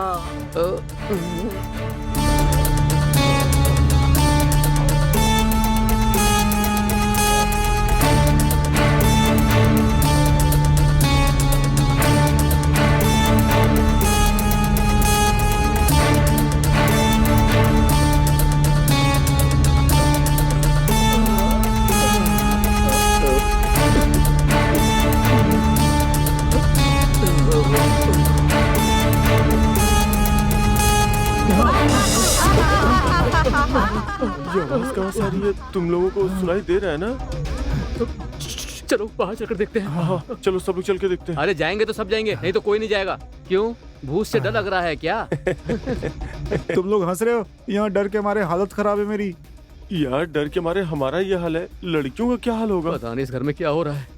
ये आवाज कहाँ से आ रही है? तुम लोगों को सुनाई दे रहा है ना? चलो बाहर चलकर देखते हैं। हाँ, चलो सब लोग चल के देखते हैं। अरे जाएंगे तो सब जाएंगे, नहीं तो कोई नहीं जाएगा। क्यों, भूत से डर लग रहा है क्या? तुम लोग हंस रहे हो, यहाँ डर के मारे हालत खराब है मेरी। यार डर के मारे हमारा ये हाल है, लड़कियों का क्या हाल होगा? पता नहीं इस घर में क्या हो रहा है।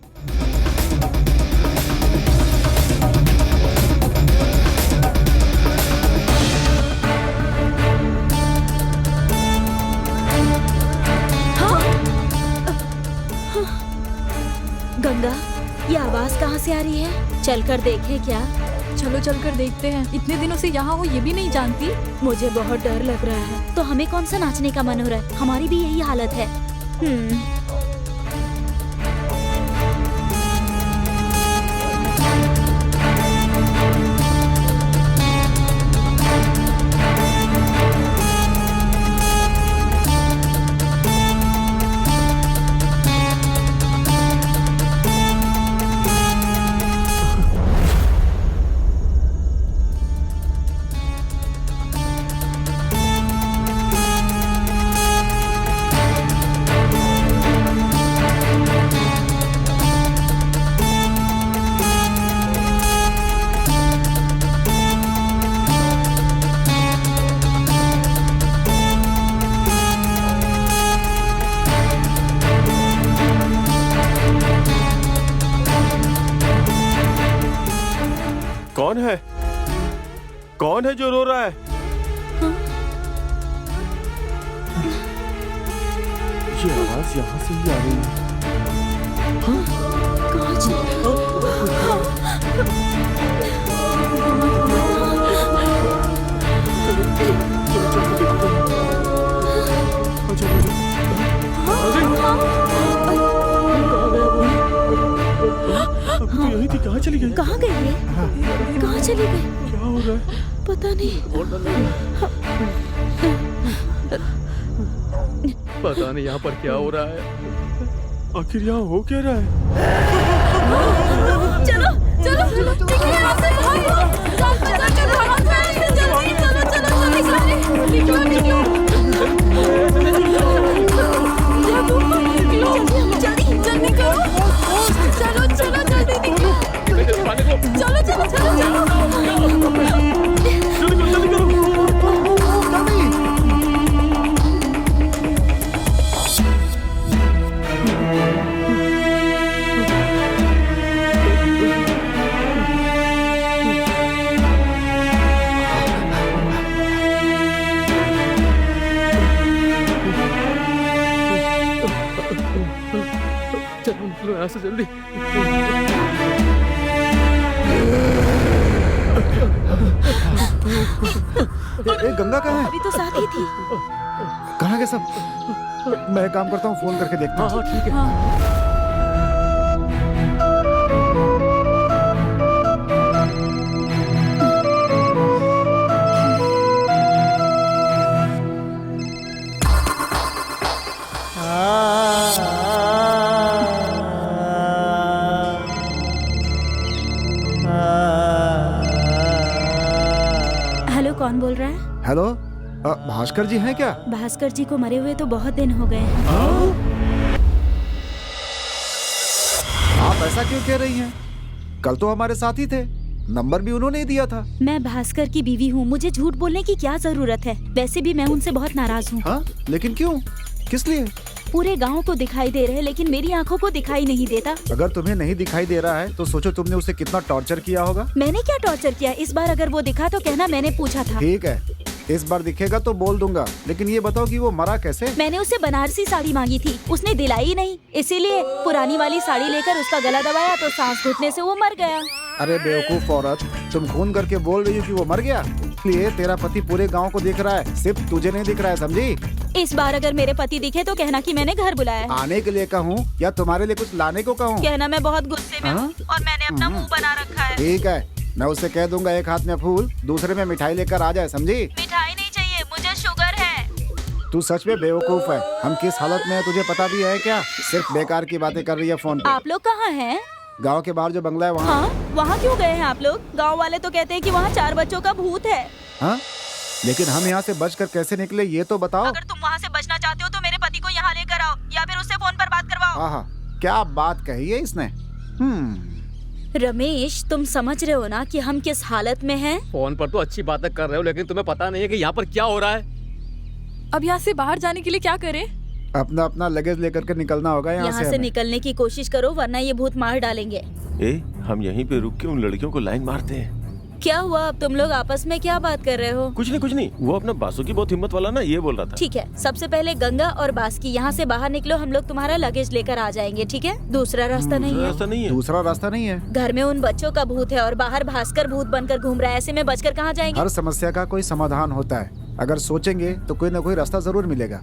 गंगा, ये आवाज कहाँ से आ रही है? चलकर देखें क्या? चलो चलकर देखते हैं। इतने दिनों से यहाँ हो ये भी नहीं जानती। मुझे बहुत डर लग रहा है। तो हमें कौन सा नाचने का मन हो रहा है? हमारी भी यही हालत है। कौन है? कौन है जो रो रहा है? ये आवाज यहाँ से ही आ रही है। तो यही थी, कहाँ चली गई? कहाँ गई है? कहाँ चली गई? क्या हो रहा है? पता नहीं। पता नहीं यहाँ पर क्या हो रहा है। आखिर यहाँ हो क्या रहा है? चलो चलो चलो निकलो यहाँ से, भागो। जल्दी चलो चलो निकलो निकलो। जल्दी जल्दी करो। चलो चलो जल्दी निकलो। चलो चलो चलो चलो निकलो यहाँ से जल्दी। ए, गंगा कहाँ है? अभी तो साथ ही थी। कहाँ गए सब? मैं एक काम करता हूँ, फोन करके देखता हूँ। हाँ ठीक है। भास्कर जी हैं क्या? भास्कर जी को मरे हुए तो बहुत दिन हो गए हैं। आप ऐसा क्यों कह रही हैं? कल तो हमारे साथ ही थे, नंबर भी उन्होंने ही दिया था। मैं भास्कर की बीवी हूँ, मुझे झूठ बोलने की क्या जरूरत है? वैसे भी मैं उनसे बहुत नाराज हूँ। हाँ, लेकिन क्यों? किस लिए? पूरे गांव को दिखाई दे रहे हैं, लेकिन मेरी आंखों को दिखाई नहीं देता। अगर तुम्हें नहीं दिखाई दे रहा है तो सोचो तुमने उसे कितना टॉर्चर किया होगा। मैंने क्या टॉर्चर किया? इस बार अगर वो दिखा तो कहना मैंने पूछा था। ठीक है, इस बार दिखेगा तो बोल दूंगा, लेकिन ये बताओ कि वो मरा कैसे? मैंने उसे बनारसी साड़ी मांगी थी, उसने दिलाई ही नहीं, इसीलिए पुरानी वाली साड़ी लेकर उसका गला दबाया तो सांस घुटने से वो मर गया। अरे बेवकूफ औरत, तुम खून करके बोल रही हो कि वो मर गया? इसलिए तेरा पति पूरे गांव को दिख रहा है, सिर्फ तुझे नहीं दिख रहा है, समझी? इस बार अगर मेरे पति दिखे तो कहना कि मैंने घर बुलाया है। आने के लिए कहूँ या तुम्हारे लिए कुछ लाने को कहूँ? कहना मैं बहुत गुस्से में हूँ और मैंने अपना मुंह बना रखा है। ठीक है, मैं उससे कह दूंगा एक हाथ में फूल दूसरे में मिठाई लेकर आ जाए, समझी? मिठाई नहीं चाहिए, मुझे शुगर है। तू सच में बेवकूफ है। हम किस हालत में है तुझे पता भी है क्या? सिर्फ बेकार की बातें कर रही है फोन पे। आप लोग कहाँ हैं? गांव के बाहर जो बंगला है वहाँ। हाँ, वहाँ क्यों गए हैं आप लोग? गांव वाले तो कहते हैं कि वहाँ 4 बच्चों का भूत है। हाँ? लेकिन हम यहाँ से बचकर कैसे निकले ये तो बताओ। अगर तुम वहाँ से बचना चाहते हो तो मेरे पति को यहाँ लेकर आओ या फिर उससे फोन पर बात करवाओ। आहा, क्या बात कही है इसने। रमेश, तुम समझ रहे हो ना कि हम किस हालत में हैं? फोन पर तो अच्छी बातें कर रहे हो, लेकिन तुम्हें पता नहीं है कि यहाँ पर क्या हो रहा है। अब यहाँ से बाहर जाने के लिए क्या करें? अपना अपना लगेज लेकर के निकलना होगा यहाँ से हमें। निकलने की कोशिश करो वरना ये भूत मार डालेंगे। हम यहीं पे रुक के उन लड़कियों को लाइन मारते हैं। क्या हुआ? अब तुम लोग आपस में क्या बात कर रहे हो? कुछ नहीं, वो अपना बासु की बहुत हिम्मत वाला ना, ये बोल रहा था। ठीक है, सबसे पहले गंगा और बास्की यहाँ से बाहर निकलो, हम लोग तुम्हारा लगेज लेकर आ जाएंगे, ठीक है? दूसरा रास्ता नहीं है। रास्ता नहीं है। दूसरा रास्ता नहीं है। घर में उन बच्चों का भूत है और बाहर भास्कर भूत बनकर घूम रहा है, ऐसे में बचकर कहाँ जाएंगे? हर समस्या का कोई समाधान होता है, अगर सोचेंगे तो कोई ना कोई रास्ता जरूर मिलेगा।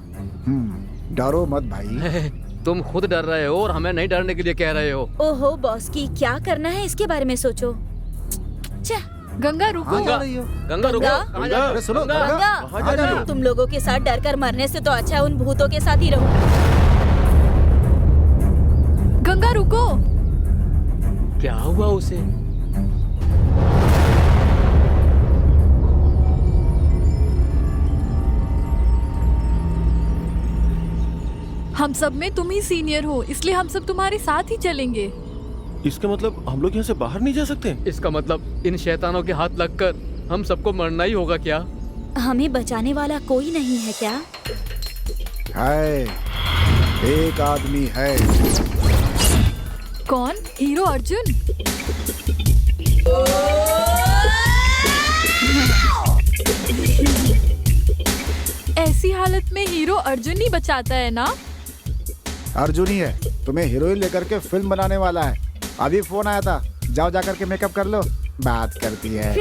डरो मत भाई। तुम खुद डर रहे हो और हमें नहीं डरने के लिए कह रहे हो। ओहो बॉस की, क्या करना है इसके बारे में सोचो। गंगा रुको। कहाँ जा रही हो? गंगा रुको। गंगा? कहाँ जा रहे हो? अरे सुनो, गंगा? गंगा। गंगा, कहाँ जा रही हो? तुम लोगों के साथ डरकर मरने से तो अच्छा उन भूतों के साथ ही रहूं। गंगा रुको। क्या हुआ उसे? हम सब में तुम ही सीनियर हो, इसलिए हम सब तुम्हारे साथ ही चलेंगे। इसका मतलब हम लोग यहाँ से बाहर नहीं जा सकते? इसका मतलब इन शैतानों के हाथ लगकर हम सबको मरना ही होगा क्या? हमें बचाने वाला कोई नहीं है क्या? है, एक आदमी है। कौन? हीरो अर्जुन? ऐसी हालत में हीरो अर्जुन ही बचाता है ना? अर्जुन ही है, तुम्हें हीरोइन लेकर के फिल्म बनाने वाला है। अभी फोन आया था, जाओ जाकर के मेकअप कर लो। बात करती है।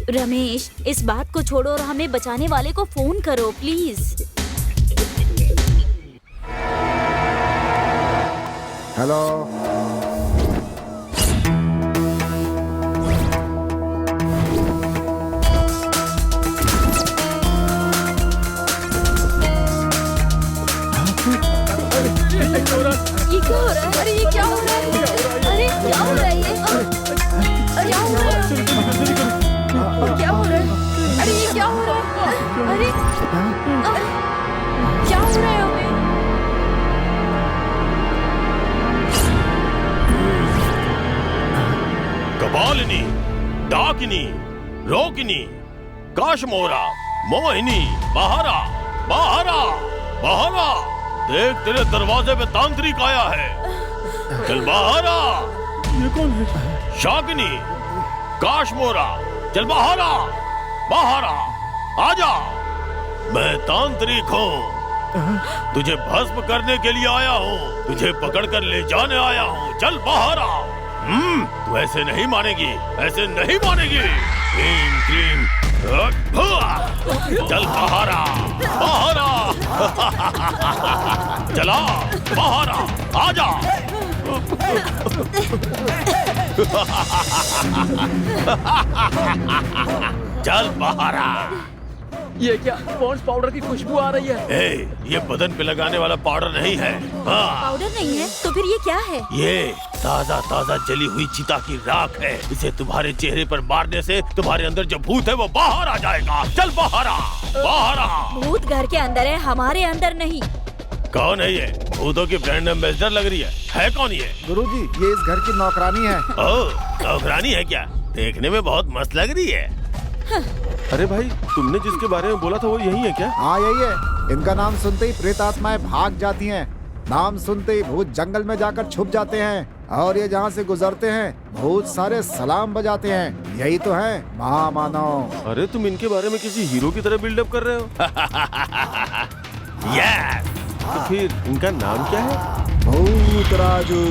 रमेश, इस बात को छोड़ो और हमें बचाने वाले को फोन करो प्लीज। हेलो, ये क्या हो रहा है? अरे ये क्या हो रहा है? अरे क्या हो रहा है ये? क्या हो रहा है? क्या हो रहा है? अरे ये क्या हो रहा है? अरे क्या हो रहा है हमें? कपालिनी, डाकिनी, रोकिनी, काशमोरा, मोहिनी, बहारा, बहारा, बहारा, देख तेरे दरवाजे पे तांत्रिक आया है। चल बहारा। ये कौन है? शाकिनी, काशमोरा, चल बहारा, बहारा, आजा। मैं तांत्रिक हूँ, तुझे भस्म करने के लिए आया हूँ, तुझे पकड़कर ले जाने आया हूँ। चल बहारा। तू ऐसे नहीं मानेगी, ऐसे नहीं मानेगी। क्रीम क्रीम, चल बहारा, बहारा। चला बहारा, आजा। चल बहारा। ये क्या पॉन्ड्स पाउडर की खुशबू आ रही है? ये बदन पे लगाने वाला पाउडर नहीं है। पाउडर नहीं है तो फिर ये क्या है? ये ताजा ताजा जली हुई चिता की राख है। इसे तुम्हारे चेहरे पर मारने से तुम्हारे अंदर जो भूत है वो बाहर आ जाएगा। चल बहारा। बाहर आ। भूत घर के अंदर है, हमारे अंदर नहीं। कौन है ये? भूतों की ब्रांड एम्बेसडर लग रही है कौन ये? गुरुजी, ये इस घर की नौकरानी है। ओह, नौकरानी है क्या? देखने में बहुत मस्त लग रही है। अरे भाई, तुमने जिसके बारे में बोला था वो यही है क्या? हाँ, यही है। इनका नाम सुनते ही प्रेत आत्माएं भाग जाती हैं। नाम सुनते ही भूत जंगल में जाकर छुप जाते हैं और ये जहाँ से गुजरते हैं भूत सारे सलाम बजाते हैं। यही तो है महामानव। अरे तुम इनके बारे में किसी हीरो की तरह बिल्डअप कर रहे हो। यस, तो फिर इनका नाम क्या है? भूत राजू।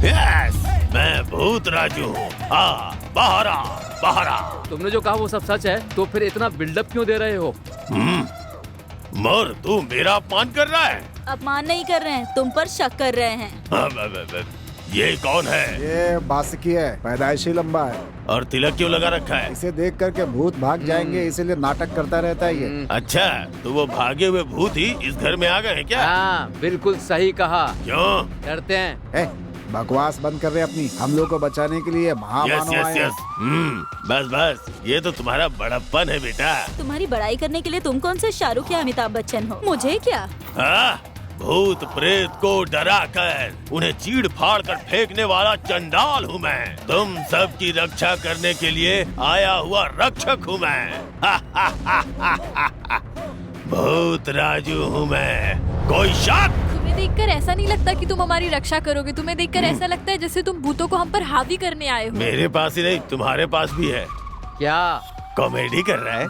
यस, मैं भूत राजू हूँ। बाहर आ, बाहर आ। तुमने जो कहा वो सब सच है, तो फिर इतना बिल्डअप क्यों दे रहे हो? मोर, तू मेरा अपमान कर रहा है। अपमान नहीं कर रहे हैं, तुम पर शक कर रहे हैं। ये कौन है? ये बासुकी है, पैदाइशी लंबा है। और तिलक क्यों लगा रखा है? इसे देख करके भूत भाग जाएंगे, इसीलिए नाटक करता रहता है ये। अच्छा, तो वो भागे हुए भूत ही इस घर में आ गए हैं क्या? हाँ, बिल्कुल सही कहा। क्यों? डरते हैं। बकवास बंद कर रहे अपनी। हम लोग को बचाने के लिए यस महामानव यस आए हैं। यस। बस बस, ये तो तुम्हारा बड़प्पन है बेटा। तुम्हारी बड़ाई करने के लिए तुम कौन से शाहरुख या अमिताभ बच्चन हो? मुझे क्या? हाँ? भूत प्रेत को डरा कर उन्हें चीड़ फाड़ कर फेंकने वाला चंडाल हूँ मैं। तुम सब की रक्षा करने के लिए आया हुआ रक्षक हूँ मैं। भूत राजू हूँ मैं। कोई शक? तुम्हें देखकर ऐसा नहीं लगता कि तुम हमारी रक्षा करोगे। तुम्हें देखकर ऐसा लगता है जैसे तुम भूतों को हम पर हावी करने आए हो। मेरे पास ही नहीं, तुम्हारे पास भी है। क्या? कॉमेडी कर रहा है?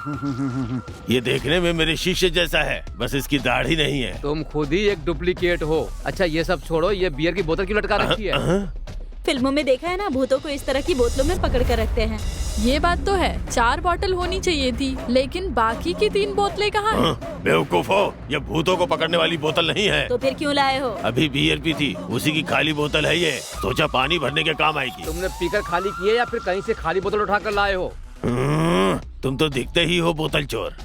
ये देखने में मेरे शिष्य जैसा है, बस इसकी दाढ़ी नहीं है। तुम खुद ही एक डुप्लीकेट हो। अच्छा, ये सब छोड़ो, ये बियर की बोतल क्यों लटका रखी है? फिल्मों में देखा है ना, भूतों को इस तरह की बोतलों में पकड़ कर रखते हैं। ये बात तो है, 4 बोतल होनी चाहिए थी, लेकिन बाकी की 3 बोतलें कहाँ हैं? बेवकूफो, ये भूतों को पकड़ने वाली बोतल नहीं है। तो फिर क्यों लाए हो? अभी बियर पी थी, उसी की खाली बोतल है ये। सोचा पानी भरने के काम आएगी। तुमने पीकर खाली किए या फिर कहीं से खाली बोतल उठा कर लाए हो? तुम तो दिखते ही हो बोतल चोर।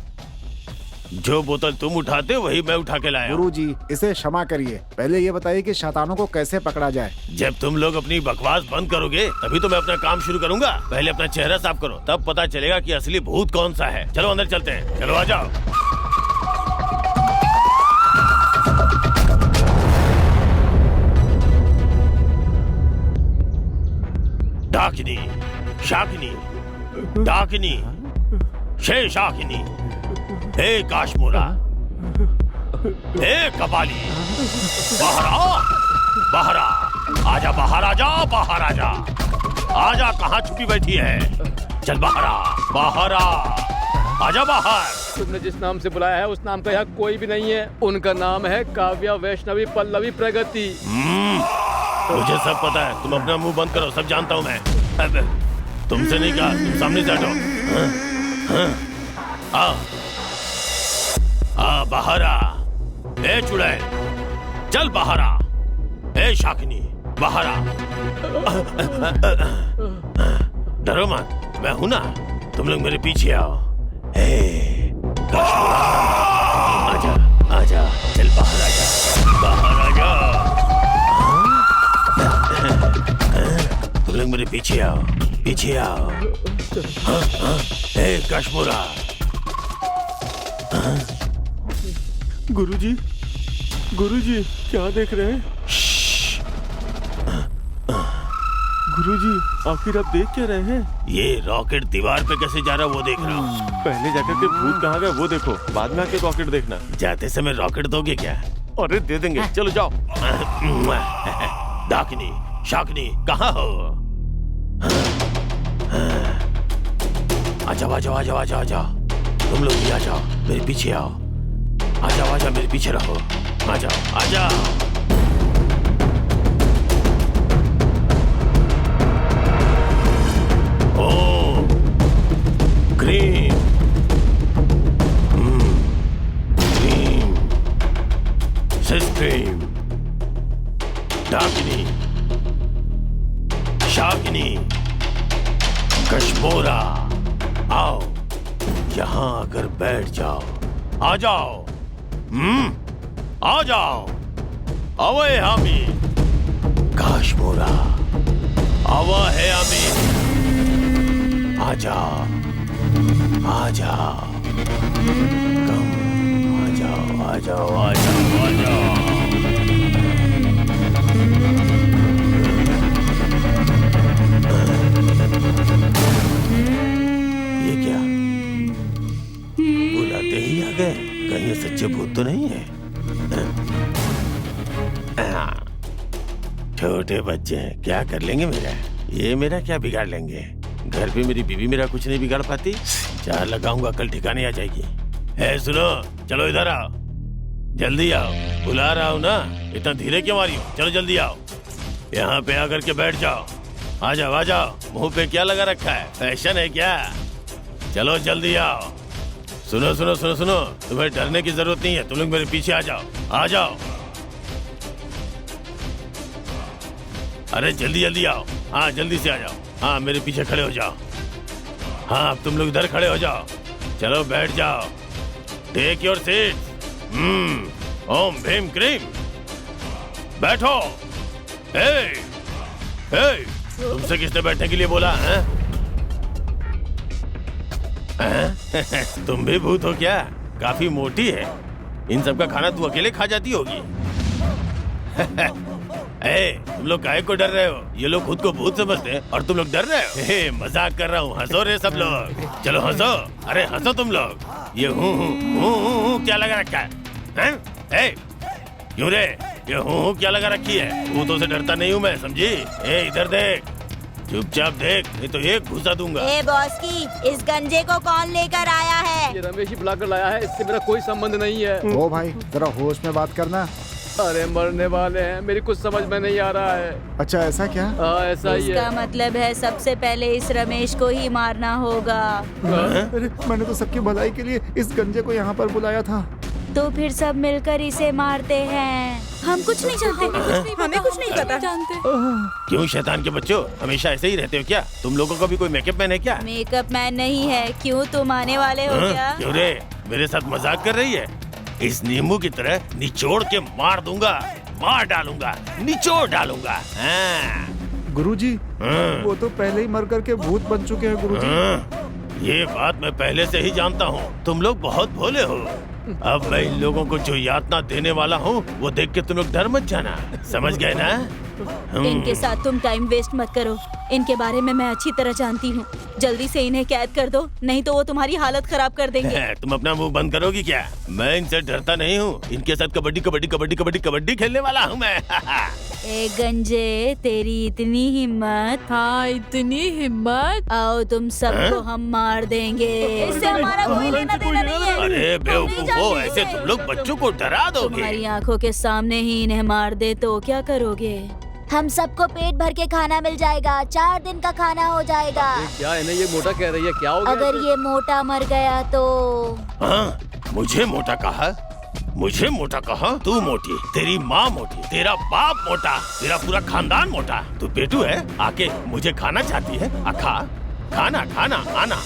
जो बोतल तुम उठाते वही मैं उठा के लाया। गुरुजी, इसे क्षमा करिए। पहले ये बताइए कि शैतानों को कैसे पकड़ा जाए। जब तुम लोग अपनी बकवास बंद करोगे तभी तो मैं अपना काम शुरू करूंगा। पहले अपना चेहरा साफ करो, तब पता चलेगा कि असली भूत कौन सा है। चलो अंदर चलते हैं। चलो आ जाओ। डाकिनी, शाकिनी, डाकिनी, शेषाकिनी, हे काश्मोरा, हे कपाली, बाहर आ, बाहर आ, आजा बाहर आजा, बाहर आजा, आजा, कहाँ छुपी बैठी है? चल बाहर आ, बाहर आ, आजा बाहर। तुमने जिस नाम से बुलाया है उस नाम का यहाँ कोई भी नहीं है। उनका नाम है काव्या, वैष्णवी, पल्लवी, प्रगति। मुझे सब पता है, तुम अपना मुंह बंद करो, सब जानता हूँ मैं। तुमसे नहीं कहा, तुम सामने से हटो। आ बाहर आ, ए चुड़ैल, चल बाहर आ, ए शाकिनी, बाहर आ। डरो मत, मैं हूं ना, तुम लोग मेरे पीछे आओ। ए काश्मोरा, आजा, आजा, चल बाहर आजा, बाहर आजा। तुम लोग मेरे पीछे आओ, पीछे आओ। ए काश्मोरा। गुरुजी, गुरुजी, क्या देख रहे हैं? गुरुजी, आखिर आप देख क्या रहे हैं? ये रॉकेट दीवार पे कैसे जा रहा है वो देख रहा हूँ। पहले जाकर के भूत कहाँ गए वो देखो, बाद में आके रॉकेट देखना। जाते समय रॉकेट दोगे क्या? अरे दे देंगे, चलो जाओ। डाकिनी, शाकिनी, कहाँ हो? आ जाओ, आ जाओ, आ जाओ, आ जाओ, आ जाओ। तुम लोग भी आ जाओ, मेरे पीछे आओ। आ जाओ, आ जाओ, मेरे पीछे रहो। आ जाओ, आ जाओ। ओ, क्रीम, क्रीम, सिस क्रीम, डाकिनी, शाकिनी, कश्मोरा, आओ यहाँ आकर बैठ जाओ। आ जाओ, आ जाओ। अवे हामी, काश्मोरा, आवा है हामी। आ जाओ, आ जाओ। आ जाओ आ जाओ आ जाओ आ जाओ। ये क्या, बुलाते ही आ गए? कहीं ये सच्चे भूत तो नहीं है? छोटे बच्चे हैं, क्या कर लेंगे मेरा? ये मेरा क्या बिगाड़ लेंगे? घर पे मेरी बीवी मेरा कुछ नहीं बिगाड़ पाती। चार लगाऊंगा, कल ठिकाने आ जाएगी। है सुनो, चलो इधर आओ, जल्दी आओ, बुला रहा हूँ ना, इतना धीरे क्यों आ रही हो? चलो जल्दी आओ, यहाँ पे आकर के बैठ जाओ। आ जाओ आ जाओ, मुंह पे क्या लगा रखा है, फैशन है क्या? चलो जल्दी आओ। सुनो सुनो सुनो सुनो, तुम्हें डरने की जरूरत नहीं है, तुम लोग मेरे पीछे आ जाओ, आ जाओ। अरे जल्दी जल्दी आओ, हाँ जल्दी से आ जाओ, हाँ मेरे पीछे खड़े हो जाओ। हाँ अब तुम लोग इधर खड़े हो जाओ, चलो बैठ जाओ, टेक योर सीट। ओम भीम क्रीम, बैठो। तुमसे किसने बैठने के लिए बोला है? तुम भी भूत हो क्या? काफी मोटी है, इन सब का खाना तू अकेले खा जाती होगी। तुम लोग काहे को डर रहे हो? ये लोग खुद को भूत समझते हैं और तुम लोग डर रहे हो। मजाक कर रहा हूँ, हंसो रे सब लोग, चलो हंसो, अरे हंसो तुम लोग। ये हूँ क्या लगा रखा है? क्यों रे, ये हूँ क्या लगा रखी है? भूतों से डरता नहीं हूँ मैं, समझी? इधर देख, चुपचाप देख, नहीं तो एक घुसा दूंगा। बॉस की, इस गंजे को कौन लेकर आया है? ये रमेश ही बुलाकर लाया है, इससे मेरा कोई संबंध नहीं है। ओ भाई जरा होश में बात करना। अरे मरने वाले हैं, मेरी कुछ समझ में नहीं आ रहा है। अच्छा ऐसा क्या? हाँ ऐसा ही है। इसका मतलब है सबसे पहले इस रमेश को ही मारना होगा। अरे मैंने तो सबकी भलाई के लिए इस गंजे को यहाँ पर बुलाया था। तो फिर सब मिलकर इसे मारते हैं। हम कुछ नहीं जानते, हमें कुछ नहीं पता। जानते। क्यों शैतान के बच्चों, हमेशा ऐसे ही रहते हो क्या? तुम लोगों का भी कोई मेकअप मैन है क्या? मेकअप मैन नहीं है, क्यों तुम आने वाले हो क्या? क्यों रे, मेरे साथ मजाक कर रही है? इस नींबू की तरह निचोड़ के मार दूंगा, मार डालूंगा, निचोड़ डालूंगा। गुरुजी, वो तो पहले ही मर करके भूत बन चुके हैं गुरुजी। ये बात मैं पहले से ही जानता हूँ, तुम लोग बहुत भोले हो। अब मैं इन लोगों को जो यातना देने वाला हूँ वो देख के तुम लोग डर मत जाना, समझ गए ना? इनके साथ तुम टाइम वेस्ट मत करो, इनके बारे में मैं अच्छी तरह जानती हूँ। जल्दी से इन्हें कैद कर दो, नहीं तो वो तुम्हारी हालत खराब कर देंगे। तुम अपना मुंह बंद करोगी क्या? मैं इनसे डरता नहीं हूँ, इनके साथ कबड्डी कबड्डी कबड्डी कबड्डी कबड्डी खेलने वाला हूँ मैं। ए गंजे, तेरी इतनी हिम्मत? हाँ इतनी हिम्मत। आओ तुम सबको हम मार देंगे, इससे हमारा कोई लेना देना नहीं है। अरे बेवकूफ हो, ऐसे तुम लोग बच्चों को डरा दोगे। तुम्हारी आंखों के सामने ही इन्हें मार दे तो क्या करोगे? हम सबको पेट भर के खाना मिल जाएगा, 4 दिन का खाना हो जाएगा। क्या इन्हें ये मोटा कह रही है, क्या हो गया? अगर ये मोटा मर गया तो? हाँ, मुझे मोटा कहा? मुझे मोटा कहा? तू मोटी, तेरी माँ मोटी, तेरा बाप मोटा, तेरा पूरा खानदान मोटा। तू पेटू है, आके मुझे खाना चाहती है? खा, खाना खाना आना।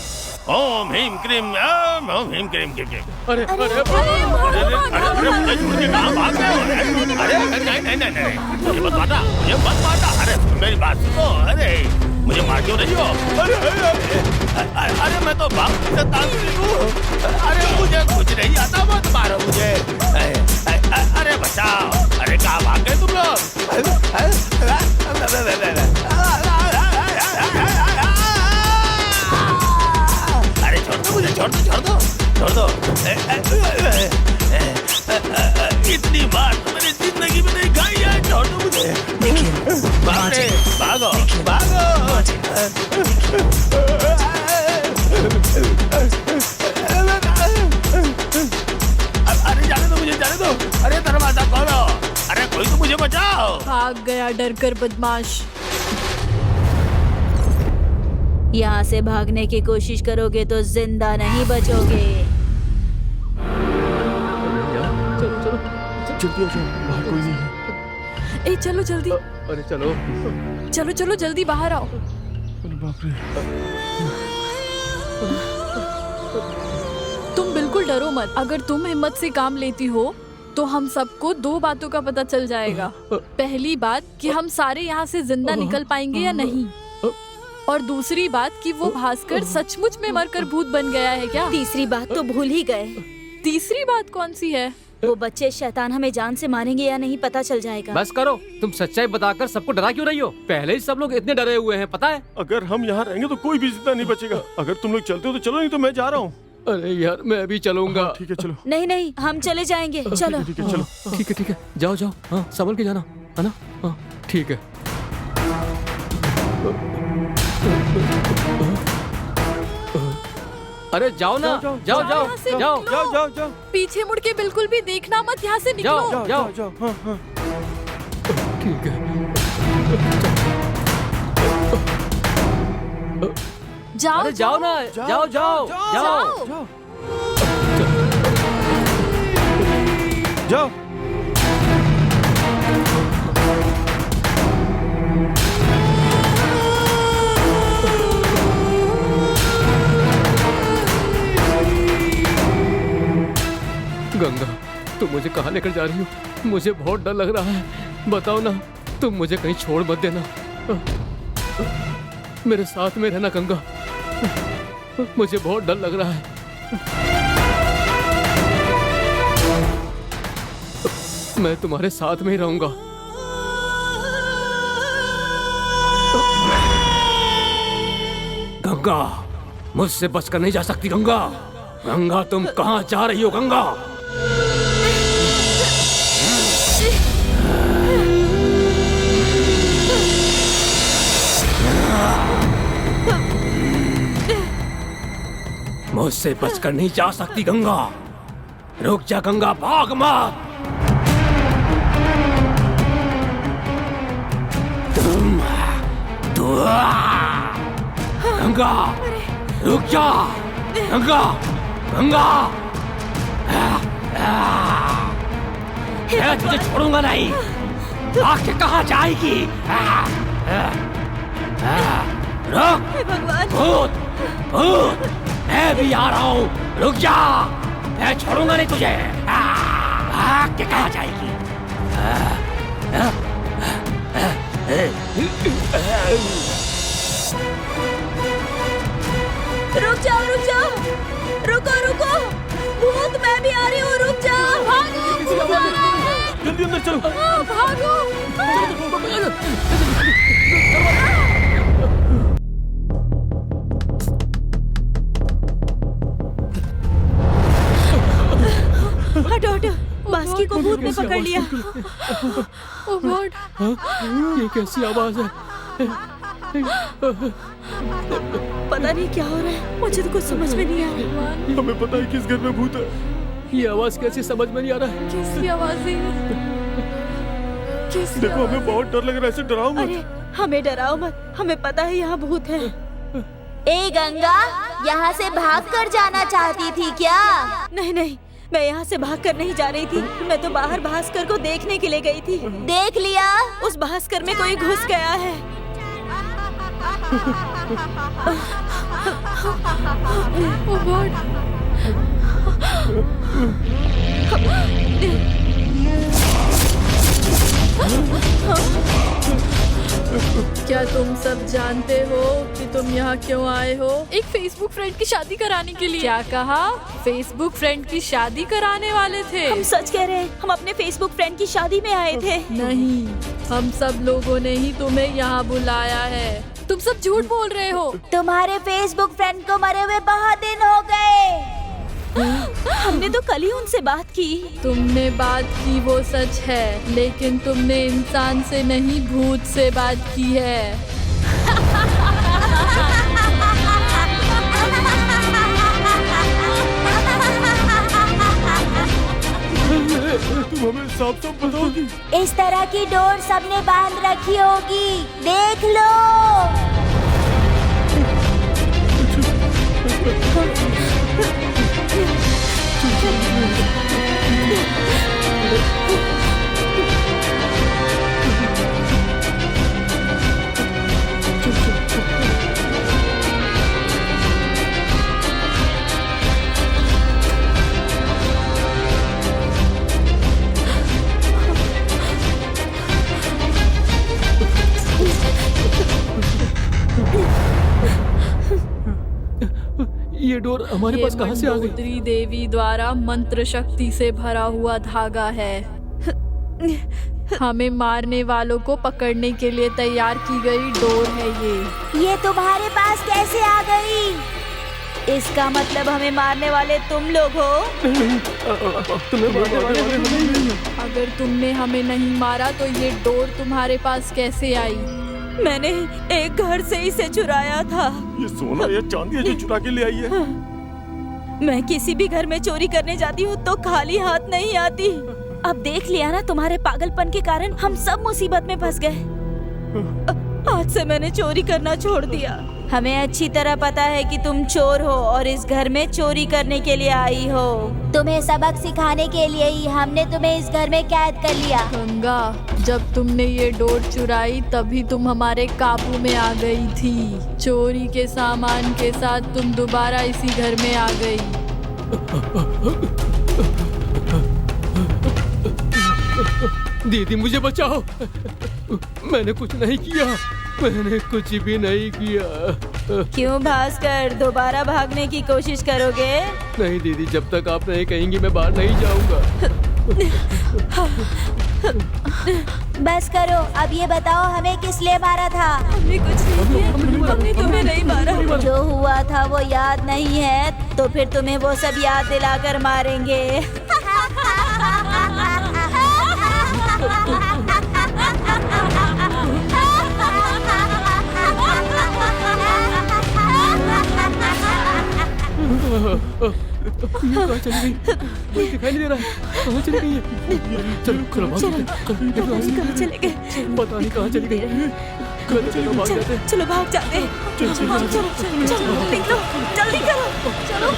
ओम ह्रीम क्रीम, ओम ह्रीम क्रीम क्रीम क्रीम। अरे अरे अरे मुझे छोड़ के कहाँ भाग गए हो? अरे नहीं नहीं नहीं, मुझे मत मारना, मुझे मत मारना। अरे मेरी बात सुनो, अरे मुझे मार क्यों रही हो? अरे मैं तो बाप हूँ। अरे मुझे कुछ नहीं आता, मत मारो मुझे। अरे बचाओ, अरे कहाँ भाग गए तुम लोग? अरे छोड़ दो मुझे, छोड़ दो छोड़ दो छोड़ दो। इतनी बार तो मैंने जिंदगी में नहीं खाई है, छोड़ दो मुझे। भागो भागो। अरे जाने दो मुझे, जाने दो। अरे दरवाजा खोलो, अरे कोई तो मुझे बचाओ। भाग गया डर कर बदमाश। यहाँ से भागने की कोशिश करोगे तो जिंदा नहीं बचोगे। चलो चलो जल्दी आ जाओ, बाहर कोई नहीं है। ए चलो जल्दी, अरे चलो चलो चलो जल्दी बाहर आओ। अरे बाप रे। तुम बिल्कुल डरो मत, अगर तुम हिम्मत से काम लेती हो तो हम सबको 2 बातों का पता चल जाएगा। पहली बात कि हम सारे यहाँ से जिंदा निकल पाएंगे या नहीं, और दूसरी बात कि वो भास्कर सचमुच में मरकर भूत बन गया है क्या? तीसरी बात तो भूल ही गए। तीसरी बात कौन सी है? वो बच्चे शैतान हमें जान से मारेंगे या नहीं पता चल जाएगा। बस करो, तुम सच्चाई बताकर सबको डरा क्यों रही हो? पहले ही सब लोग इतने डरे हुए हैं, पता है? अगर हम यहाँ रहेंगे तो कोई भी जिंदा नहीं बचेगा। अगर तुम लोग चलते हो तो चलो, नहीं तो मैं जा रहा हूँ। अरे यार मैं अभी चलूंगा। ठीक है चलो। नहीं नहीं, हम चले जाएंगे, चलो। ठीक है चलो। ठीक है, जाओ जाओ। हाँ, संभल के जाना, है ना? हाँ, ठीक है। अरे जाओ ना, जाओ जाओ यहाँ से जाओ निकलो। जाओ जाओ जाओ पीछे मुड़ के बिल्कुल भी देखना मत, यहाँ से निकलो। जाओ। जाओ जाओ। हाँ हाँ। ठीक है। जाओ अरे जाओ ना, जाओ जाओ जाओ। जाओ। गंगा, तुम मुझे कहाँ लेकर जा रही हो? मुझे बहुत डर लग रहा है। बताओ ना, तुम मुझे कहीं छोड़ मत देना। मेरे साथ में रहना गंगा, मुझे बहुत डर लग रहा है। मैं तुम्हारे साथ में ही रहूंगा। गंगा, मुझसे बचकर नहीं जा सकती गंगा। गंगा, तुम कहाँ जा रही हो गंगा? मुझसे बचकर नहीं जा सकती गंगा। रुक जा गंगा, भाग मत। गंगा, रुक जा गंगा, गंगा। मैं तुझे छोड़ूंगा नहीं। आके कहाँ जाएगी? रुक। भूत, भूत, मैं भी आ रहा हूँ। रुक जा, मैं छोड़ूंगा नहीं तुझे। भाग के कहाँ जाएगी? रुक जाओ, रुक जाओ, रुको रुको, भूत मैं भी आ रही हूँ, रुक जाओ। भागो, जल्दी अंदर चलो। भागो। हटो हटो, बास्की को भूत ने पकड़ लिया। ओह गॉड, ये कैसी आवाज है? पता नहीं क्या हो रहा है, मुझे तो कुछ समझ में नहीं आ रहा। हमें पता है किस घर में भूत है। ये आवाज कैसी समझ में नहीं आ रहा है? कैसी आवाज़ है? कैसी देखो, हमें आवाज़ है? बहुत डर लग रहा है। ऐसे डराओ मत। अरे हमें डराओ मत, हमें पता है यहाँ भूत है। ए गंगा, यहाँ से भाग कर जाना चाहती थी क्या? नहीं नहीं, मैं यहाँ से भाग कर नहीं जा रही थी। मैं तो बाहर भास्कर को देखने के लिए गई थी। देख लिया? उस भास्कर में कोई घुस गया है। ओह गॉड, क्या तुम सब जानते हो कि तुम यहाँ क्यों आए हो? एक फेसबुक फ्रेंड की शादी कराने के लिए। क्या कहा? फेसबुक फ्रेंड की शादी कराने वाले थे? हम सच कह रहे हैं, हम अपने फेसबुक फ्रेंड की शादी में आए थे। नहीं, हम सब लोगों ने ही तुम्हें यहाँ बुलाया है। तुम सब झूठ बोल रहे हो। तुम्हारे फेसबुक फ्रेंड को मरे हुए बहुत दिन हो गए। हमने तो कल ही उनसे बात की। तुमने बात की वो सच है, लेकिन तुमने इंसान से नहीं भूत से बात की है। तुम हमें साफ साफ बताओगी? इस तरह की डोर सबने बांध रखी होगी, देख लो। डोर हमारे पास कहाँ से आ गई? मंडोदरी देवी द्वारा मंत्र शक्ति से भरा हुआ धागा है। हमें मारने वालों को पकड़ने के लिए तैयार की गई डोर है ये तुम्हारे पास कैसे आ गई? इसका मतलब हमें मारने वाले तुम लोग हो? अगर तुमने हमें नहीं मारा तो ये डोर तुम्हारे पास कैसे आई? मैंने एक घर से इसे चुराया था। ये सोना या चांदी है जो चुरा के ले आई है? मैं किसी भी घर में चोरी करने जाती हूँ तो खाली हाथ नहीं आती। अब देख लिया ना, तुम्हारे पागलपन के कारण हम सब मुसीबत में फंस गए। आज से मैंने चोरी करना छोड़ दिया। हमें अच्छी तरह पता है कि तुम चोर हो और इस घर में चोरी करने के लिए आई हो। तुम्हें सबक सिखाने के लिए ही हमने तुम्हें इस घर में कैद कर लिया। गंगा, जब तुमने ये डोर चुराई तभी तुम हमारे काबू में आ गई थी। चोरी के सामान के साथ तुम दोबारा इसी घर में आ गई। दीदी मुझे बचाओ, मैंने कुछ नहीं किया, मैंने कुछ भी नहीं किया। क्यों भास्कर, दोबारा भागने की कोशिश करोगे? नहीं दीदी, जब तक आप नहीं कहेंगी मैं बाहर नहीं जाऊंगा। बस करो, अब ये बताओ हमें किस लिए मारा था? हमने कुछ नहीं किया, हमने तुम्हें नहीं मारा। जो हुआ था वो याद नहीं है तो फिर तुम्हें वो सब याद दिलाकर मारेंगे। कहाँ चली गई? मुझे दिखाई नहीं दे रहा है, कहाँ चली गई है? चलो कहाँ चले गए? पता नहीं कहाँ चली गई। चलो भाग जाते हैं। चलो भाग जाते हैं। चलो निकलो, जल्दी करो, चलो।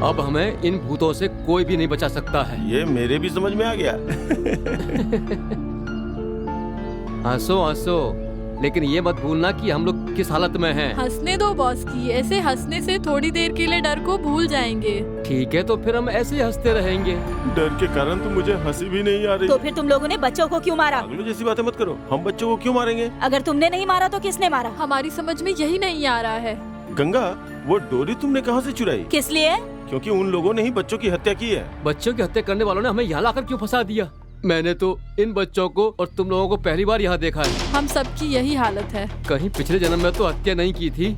अब हमें इन भूतों से कोई भी नहीं बचा सकता है। ये मेरे भी समझ में आ गया। हंसो हंसो, लेकिन ये मत भूलना कि हम लोग किस हालत में हैं। हंसने दो बॉस की, ऐसे हंसने से थोड़ी देर के लिए डर को भूल जाएंगे। ठीक है, तो फिर हम ऐसे ही हंसते रहेंगे। डर के कारण तो मुझे हंसी भी नहीं आ रही। तो फिर तुम लोगों ने बच्चों को क्यों मारा? पागलों जैसी बातें मत करो, हम बच्चों को क्यों मारेंगे? अगर तुमने नहीं मारा तो किसने मारा? हमारी समझ में यही नहीं आ रहा है। गंगा, वो डोरी तुमने कहाँ से चुराई? किस लिए? क्योंकि उन लोगों ने ही बच्चों की हत्या की है। बच्चों की हत्या करने वालों ने हमें यहाँ लाकर क्यों फंसा दिया? मैंने तो इन बच्चों को और तुम लोगों को पहली बार यहाँ देखा है। हम सबकी यही हालत है। कहीं पिछले जन्म में तो हत्या नहीं की थी।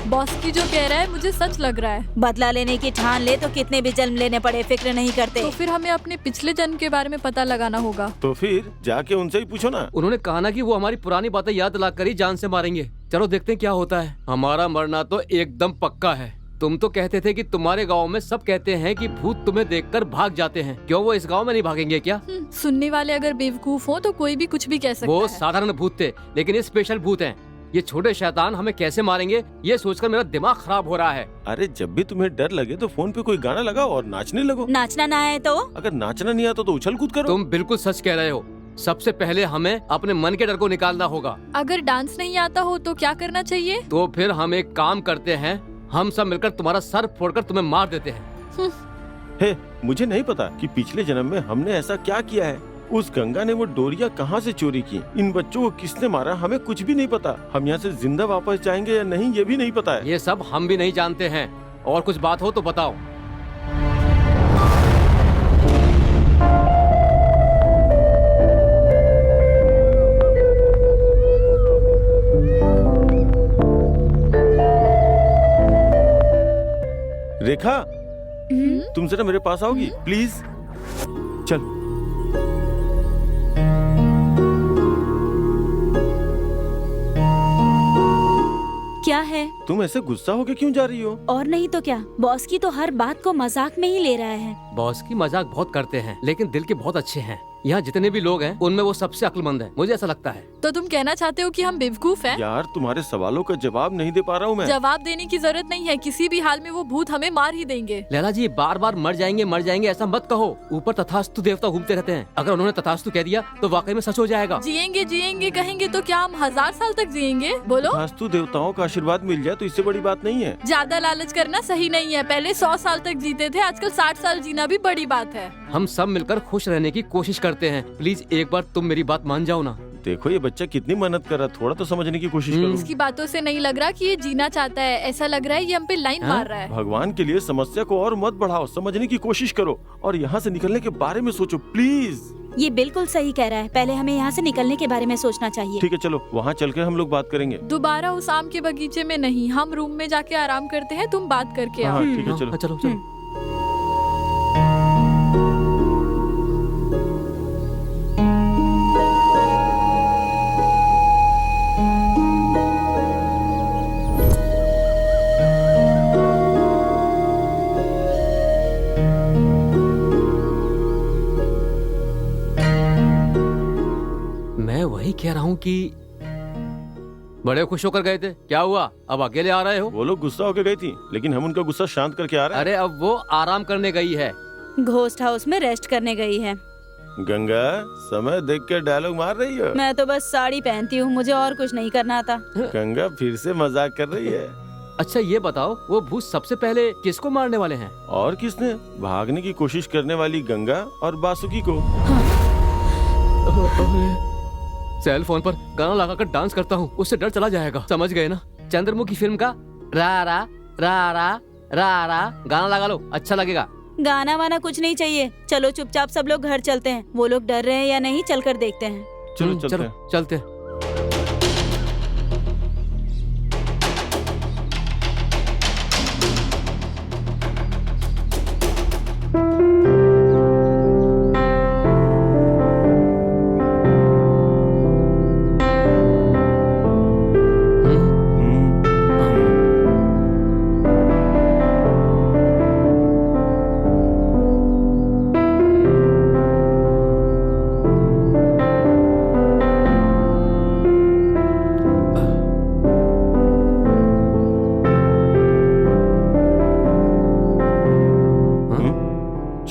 बॉस की जो कह रहा है मुझे सच लग रहा है। बदला लेने की ठान ले तो कितने भी जन्म लेने पड़े फिक्र नहीं करते। तो फिर हमें अपने पिछले जन्म के बारे में पता लगाना होगा। तो फिर जाके उनसे ही पूछो ना। उन्होंने कहा ना कि वो हमारी पुरानी बातें याद दिलाकर ही जान से मारेंगे। चलो देखते हैं क्या होता है। हमारा मरना तो एकदम पक्का है। तुम तो कहते थे कि तुम्हारे गांव में सब कहते हैं कि भूत तुम्हें देखकर भाग जाते हैं। क्यों वो इस गांव में नहीं भागेंगे क्या? सुनने वाले अगर बेवकूफ हो तो कोई भी कुछ भी कह सकता वो है। साधारण भूत थे, लेकिन ये स्पेशल भूत हैं। ये छोटे शैतान हमें कैसे मारेंगे ये सोचकर मेरा दिमाग खराब हो रहा है। अरे जब भी तुम्हें डर लगे तो फोन पे कोई गाना लगाओ और नाचने लगो। नाचना ना है तो? अगर नाचना नहीं आता तो उछल कूद करो। तुम बिल्कुल सच कह रहे हो। सबसे पहले हमें अपने मन के डर को निकालना होगा। अगर डांस नहीं आता हो तो क्या करना चाहिए? तो फिर हम एक काम करते हैं, हम सब मिलकर तुम्हारा सर फोड़कर तुम्हें मार देते हैं। हे, मुझे नहीं पता कि पिछले जन्म में हमने ऐसा क्या किया है। उस गंगा ने वो डोरिया कहाँ से चोरी की, इन बच्चों को किसने मारा, हमें कुछ भी नहीं पता। हम यहाँ से जिंदा वापस जाएंगे या नहीं ये भी नहीं पता है। ये सब हम भी नहीं जानते हैं। और कुछ बात हो तो बताओ। रेखा, तुम जरा मेरे पास आओगी प्लीज? चल। क्या है? तुम ऐसे गुस्सा होके क्यों जा रही हो? और नहीं तो क्या, बॉस की तो हर बात को मजाक में ही ले रहा है। बॉस की मजाक बहुत करते हैं, लेकिन दिल के बहुत अच्छे हैं। यहाँ जितने भी लोग हैं उनमें वो सबसे अक्लमंद है, मुझे ऐसा लगता है। तो तुम कहना चाहते हो कि हम बेवकूफ हैं? यार तुम्हारे सवालों का जवाब नहीं दे पा रहा हूँ मैं। जवाब देने की जरूरत नहीं है, किसी भी हाल में वो भूत हमें मार ही देंगे। लैला जी, बार बार मर जाएंगे ऐसा मत कहो। ऊपर तथास्तु देवता घूमते रहते हैं। अगर उन्होंने तथास्तु कह दिया तो वाकई में सच हो जाएगा। जिएंगे कहेंगे तो क्या हम 1000 साल तक जिएंगे? बोलो। वास्तु देवताओं का आशीर्वाद मिल जाए तो इससे बड़ी बात नहीं है। ज्यादा लालच करना सही नहीं है। पहले 100 साल तक जीते थे, आजकल 60 साल जीना भी बड़ी बात है। हम सब मिलकर खुश रहने की कोशिश करते हैं। प्लीज एक बार तुम मेरी बात मान जाओ ना। देखो ये बच्चा कितनी मेहनत कर रहा है, थोड़ा तो समझने की कोशिश करो। इसकी बातों से नहीं लग रहा कि ये जीना चाहता है, ऐसा लग रहा है ये हम पे लाइन मार रहा है। भगवान के लिए समस्या को और मत बढ़ाओ, समझने की कोशिश करो और यहाँ से निकलने के बारे में सोचो प्लीज। ये बिल्कुल सही कह रहा है, पहले हमें यहाँ से निकलने के बारे में सोचना चाहिए। ठीक है चलो वहाँ चल के हम लोग बात करेंगे। दोबारा उस आम के बगीचे में नहीं, हम रूम में जाके आराम करते हैं, तुम बात करके आओ। हाँ ठीक है चलो। चलो चलो। मैं वही कह रहा हूँ कि बड़े खुश होकर गए थे, क्या हुआ अब अकेले आ रहे हो? वो लोग गुस्सा होकर गई थी, लेकिन हम उनका गुस्सा शांत करके आ रहे हैं। अरे अब वो आराम करने गई है। घोस्ट हाउस में रेस्ट करने गई है। गंगा समय देख के डायलॉग मार रही हो। मैं तो बस साड़ी पहनती हूँ, मुझे और कुछ नहीं करना था। गंगा फिर से मजाक कर रही है। अच्छा ये बताओ, वो भूत सबसे पहले किसको मारने वाले हैं? और किसने? भागने की कोशिश करने वाली गंगा और बासुकी को। सेल फोन पर गाना लगाकर डांस करता हूँ, उससे डर चला जाएगा। समझ गए ना? चंद्रमुखी फिल्म का रा रा रा रा रा रा गाना लगा लो, अच्छा लगेगा। गाना वाना कुछ नहीं चाहिए, चलो चुपचाप सब लोग घर चलते हैं। वो लोग डर रहे हैं या नहीं, चलकर देखते हैं। चलो चलते हैं। चलते हैं।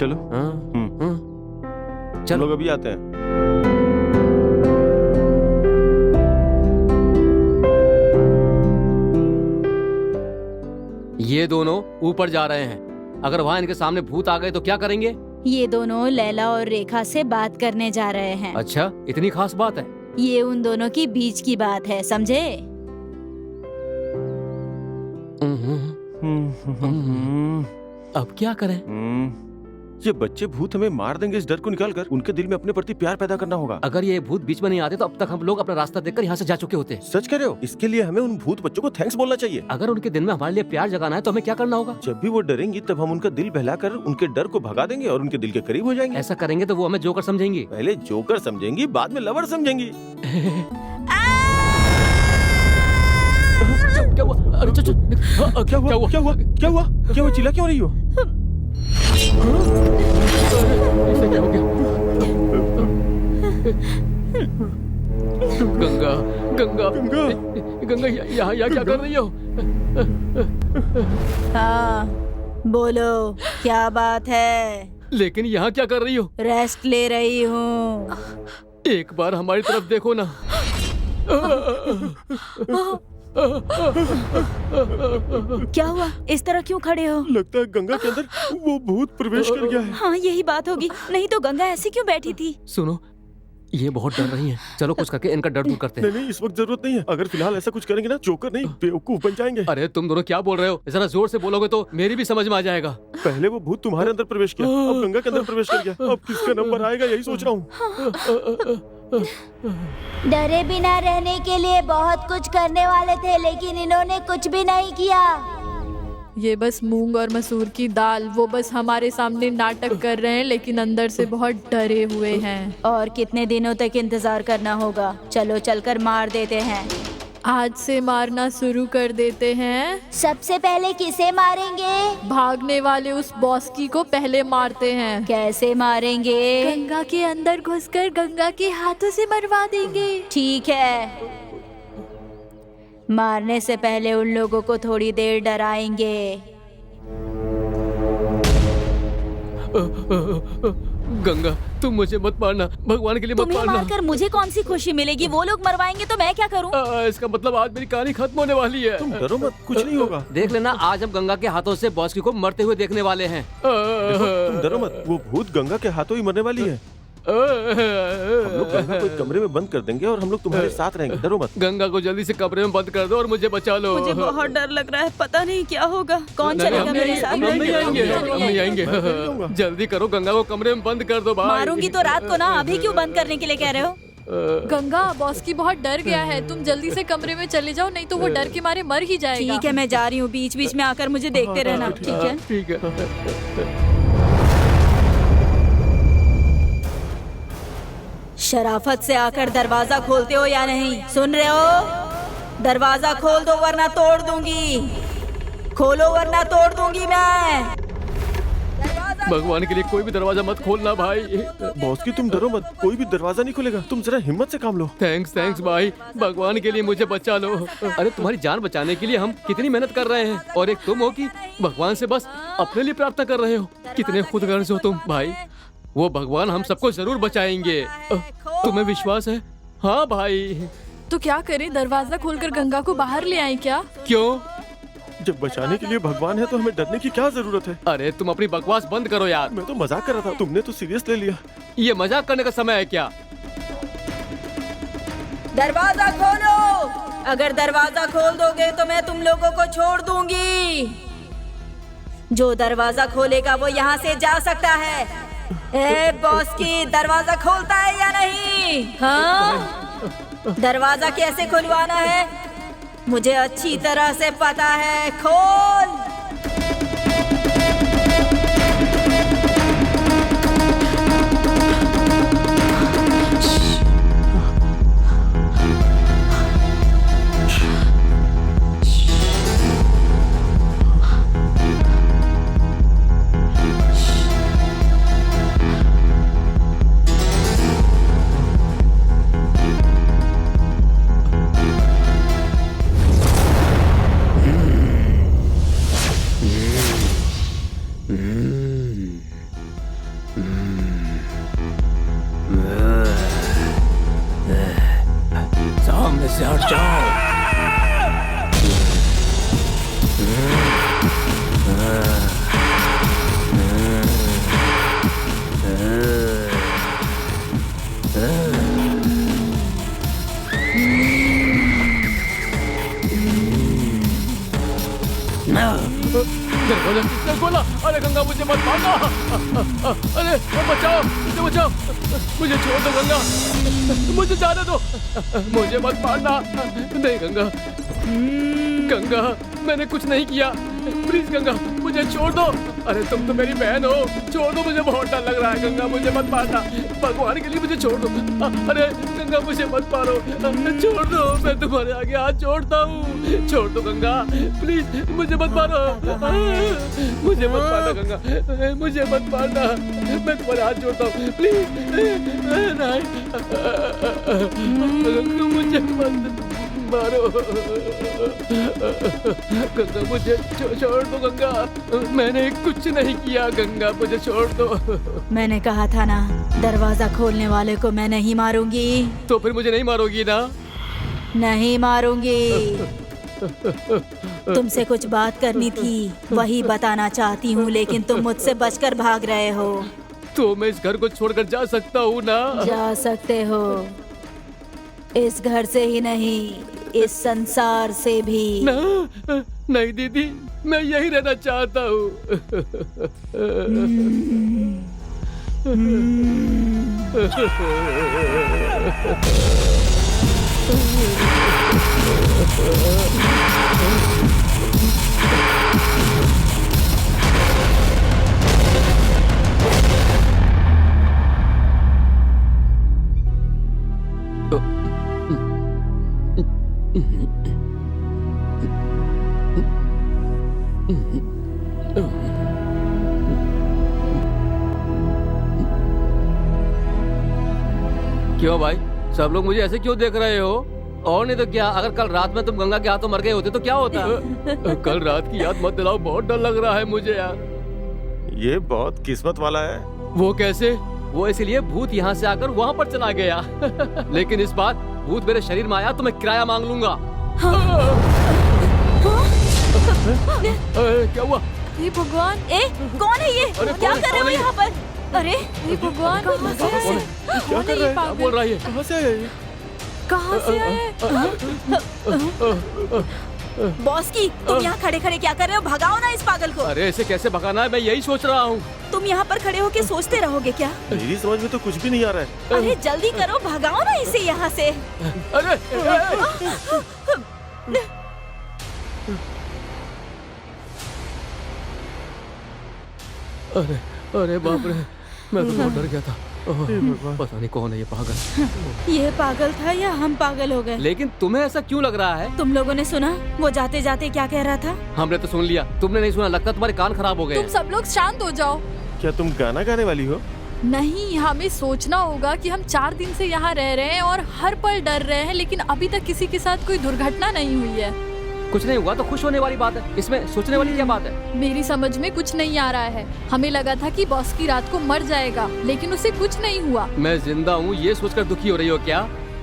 चलो चलो लोग अभी आते हैं। ये दोनों ऊपर जा रहे हैं। अगर वहाँ इनके सामने भूत आ गए तो क्या करेंगे? ये दोनों लैला और रेखा से बात करने जा रहे हैं। अच्छा इतनी खास बात है? ये उन दोनों की बीच की बात है, समझे? अब क्या करें? ये बच्चे भूत हमें मार देंगे, इस डर को निकालकर उनके दिल में अपने प्रति प्यार पैदा करना होगा। अगर ये भूत बीच में नहीं आते तो अब तक हम लोग अपना रास्ता देखकर यहाँ से जा चुके होते। सच कह रहे हो? इसके लिए हमें उन भूत बच्चों को थैंक्स बोलना चाहिए। अगर उनके दिल में हमारे लिए प्यार जगाना है तो हमें क्या करना होगा? जब भी वो डरेंगी तब हम उनका दिल बहलाकर उनके डर को भगा देंगे और उनके दिल के करीब हो जाएंगे। ऐसा करेंगे तो वो हमें जोकर समझेंगी। पहले जोकर समझेंगी, बाद में लवर समझेंगी। क्या हुआ? अरे क्या हुआ? क्या हुआ? क्या हुआ? क्या हुआ? चिल्ला क्यों रही हो? इसे क्या हो गया? गंगा गंगा गंगा गंगा यहाँ क्या कर रही हो? हाँ बोलो, क्या बात है? लेकिन यहाँ क्या कर रही हो? रेस्ट ले रही हूँ। एक बार हमारी तरफ देखो ना। क्या हुआ? इस तरह क्यों खड़े हो? लगता है गंगा के अंदर वो भूत प्रवेश कर गया है। हाँ यही बात होगी, नहीं तो गंगा ऐसे क्यों बैठी थी? सुनो, ये बहुत डर रही हैं। चलो कुछ करके इनका डर दूर करते हैं। नहीं इस वक्त जरूरत नहीं है। अगर फिलहाल ऐसा कुछ करेंगे ना, जोकर नहीं बेवकूफ बन जाएंगे। अरे तुम दोनों क्या बोल रहे हो? जरा जोर से बोलोगे तो मेरी भी समझ में आ जाएगा। पहले वो भूत तुम्हारे अंदर प्रवेश किया, अब गंगा के अंदर प्रवेश कर गया। अब किसका नंबर आएगा यही सोच रहा हूँ। डरे बिना रहने के लिए बहुत कुछ करने वाले थे, लेकिन इन्होंने कुछ भी नहीं किया। ये बस मूंग और मसूर की दाल, वो बस हमारे सामने नाटक कर रहे हैं, लेकिन अंदर से बहुत डरे हुए हैं। और कितने दिनों तक इंतजार करना होगा? चलो चलकर मार देते हैं। आज से मारना शुरू कर देते हैं। सबसे पहले किसे मारेंगे? भागने वाले उस बॉस्की को पहले मारते हैं। कैसे मारेंगे? गंगा के अंदर घुसकर गंगा के हाथों से मरवा देंगे। ठीक है, मारने से पहले उन लोगों को थोड़ी देर डराएंगे। गंगा तुम मुझे मत मारना, भगवान के लिए मत तुम्हें मारना। मारकर मुझे कौन सी खुशी मिलेगी? वो लोग मरवाएंगे तो मैं क्या करूं? इसका मतलब आज मेरी कहानी खत्म होने वाली है। तुम डरो मत, कुछ नहीं होगा। देख लेना, आज हम गंगा के हाथों से बॉस्की को मरते हुए देखने वाले हैं। तुम डरो मत, वो भूत गंगा के हाथों ही मरने वाली है। हम लोग गंगा को एक कमरे में बंद कर देंगे और हम लोग तुम्हारे साथ रहेंगे, डरो मत। गंगा को जल्दी से कमरे में बंद कर दो और मुझे बचा लो। मुझे बहुत डर लग रहा है, पता नहीं क्या होगा। कौन चलेगा मेरे साथ? हम नहीं आएंगे, हम नहीं आएंगे। जल्दी करो, गंगा को कमरे में बंद कर दो भाई। मारूंगी तो रात को ना, अभी क्यों बंद करने के लिए कह रहे हो? गंगा, बॉस की बहुत डर गया है, तुम जल्दी से कमरे में चले जाओ, नहीं तो वो डर के मारे मर ही जाएगा। ठीक है, मैं जा रही हूँ, बीच बीच में आकर मुझे देखते रहना, ठीक है? ठीक है। शराफत से आकर दरवाजा खोलते हो या नहीं? सुन रहे हो? दरवाजा खोल दो वरना तोड़ दूंगी। खोलो वरना तोड़ दूंगी मैं। भगवान के लिए कोई भी दरवाजा मत खोलना भाई। बॉस की तुम डरो मत, कोई भी दरवाजा नहीं खुलेगा, तुम जरा हिम्मत से काम लो। थैंक्स भाई, भगवान के लिए मुझे बचा लो। अरे तुम्हारी जान बचाने के लिए हम कितनी मेहनत कर रहे हैं, और एक तुम हो कि भगवान से बस अपने लिए प्रार्थना कर रहे हो। कितने खुदगर्ज हो तुम भाई। वो भगवान हम सबको जरूर बचाएंगे, तुम्हें विश्वास है? हाँ भाई। तो क्या करें, दरवाजा खोलकर गंगा को बाहर ले आए क्या? क्यों? जब बचाने के लिए भगवान है तो हमें डरने की क्या जरूरत है? अरे तुम अपनी बकवास बंद करो यार। मैं तो मजाक कर रहा था, तुमने तो सीरियस ले लिया। ये मजाक करने का समय है क्या? दरवाजा खोलो। अगर दरवाजा खोल दोगे तो मैं तुम लोगों को छोड़ दूंगी। जो दरवाजा खोलेगा वो यहाँ से जा सकता है। ए बॉस की, दरवाजा खोलता है या नहीं? हाँ? दरवाजा कैसे खुलवाना है मुझे अच्छी तरह से पता है। खोल। सामने से हट जाओ। बोला, अरे गंगा मुझे मत मारना। अरे बचाओ, मुझे बचाओ, मुझे छोड़ दो गंगा, मुझे जाने दो, मुझे मत मारना। नहीं गंगा, गंगा मैंने कुछ नहीं किया, प्लीज गंगा मुझे छोड़ दो। अरे तुम तो मेरी बहन हो, छोड़ दो, मुझे बहुत डर लग रहा है। गंगा मुझे मत मारना, भगवान के लिए मुझे छोड़ दो। अरे गंगा मुझे मत मारो, छोड़ दो, मैं तुम्हारे आगे हाथ जोड़ता हूँ, छोड़ दो गंगा, प्लीज मुझे मत मारो, मुझे मत मारना गंगा, मुझे मत मारना, मैं तुम्हारे हाथ जोड़ता हूँ, प्लीज नहीं, मुझे मत मारो गंगा, मुझे छोड़ दो गंगा, मैंने कुछ नहीं किया गंगा, मुझे छोड़ दो। मैंने कहा था ना, दरवाजा खोलने वाले को मैं नहीं मारूंगी। तो फिर मुझे नहीं मारोगी ना? नहीं मारूंगी। तुमसे कुछ बात करनी थी, वही बताना चाहती हूँ, लेकिन तुम मुझसे बचकर भाग रहे हो। तो मैं इस घर को छोड़कर जा सकता हूँ ना? जा सकते हो, इस घर से ही नहीं, इस संसार से भी। नहीं दीदी, मैं यही रहना चाहता हूँ। क्यों भाई, सब लोग मुझे ऐसे क्यों देख रहे हो? और नहीं तो क्या, अगर कल रात में तुम गंगा के हाथों मर गए होते तो क्या होता? कल रात की याद मत दिलाओ, बहुत डर लग रहा है मुझे यार। ये बहुत किस्मत वाला है। वो कैसे? वो इसलिए भूत यहाँ से आकर वहाँ पर चला गया। लेकिन इस बार भूत मेरे शरीर में आया तो मैं किराया मांग लूंगा। क्या हुआ? हे भगवान, कौन है ये? अरे, क्या कौन है? कर रहे हो कौन है? यहाँ पर? अरे हे भगवान, कहाँ से आया? क्या कर रहा है? क्या बोल रहा है ये? कहाँ से आया ये? कहाँ से आया? बॉस की, तुम यहाँ खड़े खड़े क्या कर रहे हो? भगाओ ना इस पागल को। अरे इसे कैसे भगाना है, मैं यही सोच रहा हूँ। तुम यहाँ पर खड़े होके सोचते रहोगे क्या? मेरी समझ में तो कुछ भी नहीं आ रहा है। अरे जल्दी करो, भगाओ ना इसे यहाँ से। अरे अरे अरे बाप रे, मैं तो बहुत डर गया था। ओह, पता नहीं कौन है ये पागल। ये पागल था या हम पागल हो गए? लेकिन तुम्हें ऐसा क्यों लग रहा है? तुम लोगों ने सुना वो जाते जाते क्या कह रहा था? हमने तो सुन लिया, तुमने नहीं सुना। लगता तुम्हारे कान खराब हो गए तुम हैं। सब लोग शांत हो जाओ। क्या तुम गाना गाने वाली हो? नहीं, हमें सोचना होगा कि हम 4 दिन से यहाँ रह रहे हैं और हर पल डर रहे हैं, लेकिन अभी तक किसी के साथ कोई दुर्घटना नहीं हुई है। कुछ नहीं हुआ तो खुश होने वाली बात है, इसमें सोचने वाली क्या बात है? मेरी समझ में कुछ नहीं आ रहा है। हमें लगा था कि बॉस की रात को मर जाएगा, लेकिन उसे कुछ नहीं हुआ। मैं जिंदा हूँ ये सोचकर दुखी हो रही हो क्या?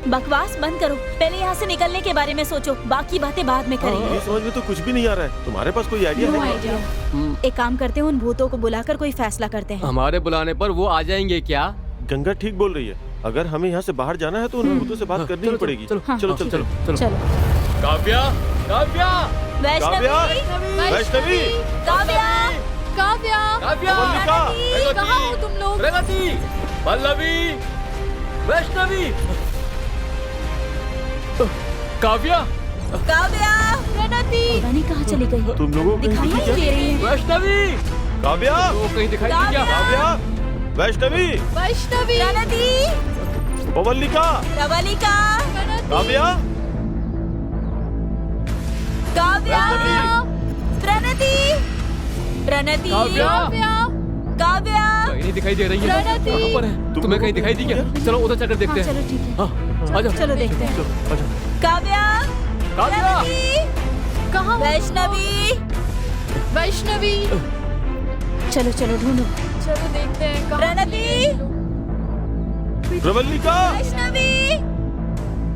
बकवास बंद करो, पहले यहाँ से निकलने के बारे में सोचो, बाकी बातें बाद में करेंगे। मेरी समझ में तो कुछ भी नहीं आ रहा है। तुम्हारे पास कोई आइडिया नो है? आइडिया। एक काम करते हैं, उन भूतों को बुलाकर कोई फैसला करते हैं। हमारे बुलाने पर वो आ जाएंगे क्या? गंगा ठीक बोल रही है। अगर हमें यहाँ से बाहर जाना है तो उन भूतों से बात करनी ही पड़ेगी। चलो हाँ, चलो चलो चलो चलो। चलो। काव्या, काव्या, वैष्णवी, वैष्णवी, काव्या, काव्या, काव्या, मल्लिका, कहाँ हो तुम लोग? प्रगति, पल्लवी, वैष्णवी, काव्या, काव्या, प्रणति, पता नहीं कहाँ चली गई। तुम लोगों को दिखाई कहीं नहीं दे रही है। वैष्णवी, काव्या, वो कहीं दिखाई दी क्या? काव्या, वैष्णवी, वैष्णवी, प्रणति, पवल्लिका, प्रवलिका, काव्या, काव्या, प्रणति, प्रणति, काव्या, काव्या। कहीं नहीं दिखाई दे रही है। प्रणति। कहाँ पर है? तुम्हें कहीं दिखाई दी क्या? चलो उधर चलकर देखते हाँ, हैं। चलो ठीक है, हाँ, आजा। चलो देखते हैं। काव्या, काव्या, प्रणति, कहाँ हो? वैष्णवी। वैष्णवी, चलो चलो ढूंढो। चलो देखते हैं कहाँ प्रणति, प्रवल्लिका, वैष्णवी,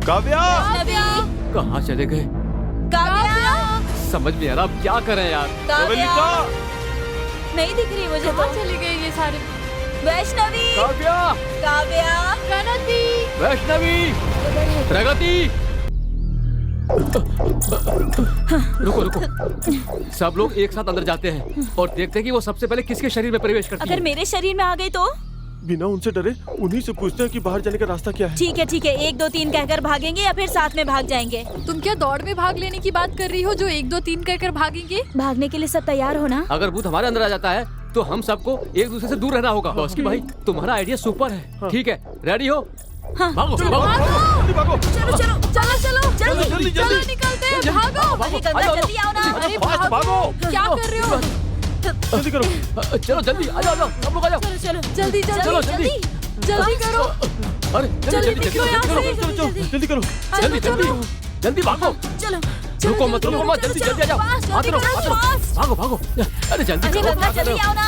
काव्या, वैष्णवी, कहाँ चले गए? काव्या, समझ नहीं आ रहा अब क्या करें यार। काव्या। प्रवल्लिका, नहीं दिख रही मुझे कहाँ तो। चले गए ये सारे? वैष्णवी, काव्या, काव्या, प्रणति, वैष्णवी, प्रगति। रुको रुको, सब लोग एक साथ अंदर जाते हैं और देखते हैं कि वो सबसे पहले किसके शरीर में प्रवेश करती अगर है। मेरे शरीर में आ गई तो? बिना उनसे डरे उन्हीं से पूछते हैं कि बाहर जाने का रास्ता क्या है। ठीक है 1 2 3 कहकर भागेंगे या फिर साथ में भाग जाएंगे? तुम क्या दौड़ में भाग लेने की बात कर रही हो जो 1 2 3 कहकर भागेंगे? भागने के लिए सब तैयार हो ना? अगर भूत हमारे अंदर आ जाता है तो हम सबको एक दूसरे से दूर रहना होगा। बॉस की भाई, तुम्हारा आइडिया सुपर है। ठीक है, रेडी हो? हाँ। भागो चलो, भागो। जल्दी भागो। चलो चलो चलो चलो जल्दी जल्दी, चलो जल्दी। निकलते हैं, भागो। अरे गंगा जल्दी आओ ना। अरे फास्ट भागो। क्या कर रहे हो? जल्दी करो। चलो जल्दी आ जाओ, सब लोग आ जाओ। चलो चलो जल्दी चलो, जल्दी जल्दी। जल्दी करो। अरे जल्दी निकलो यहाँ से। चलो चलो जल्दी करो। जल्दी जल्दी जल्दी भागो। चलो रुको मत रुको मत, जल्दी जल्दी आ जाओ। आते रहो, आते रहो। भागो भागो। अरे जल्दी अरे करो। गंगा जल्दी आओ ना।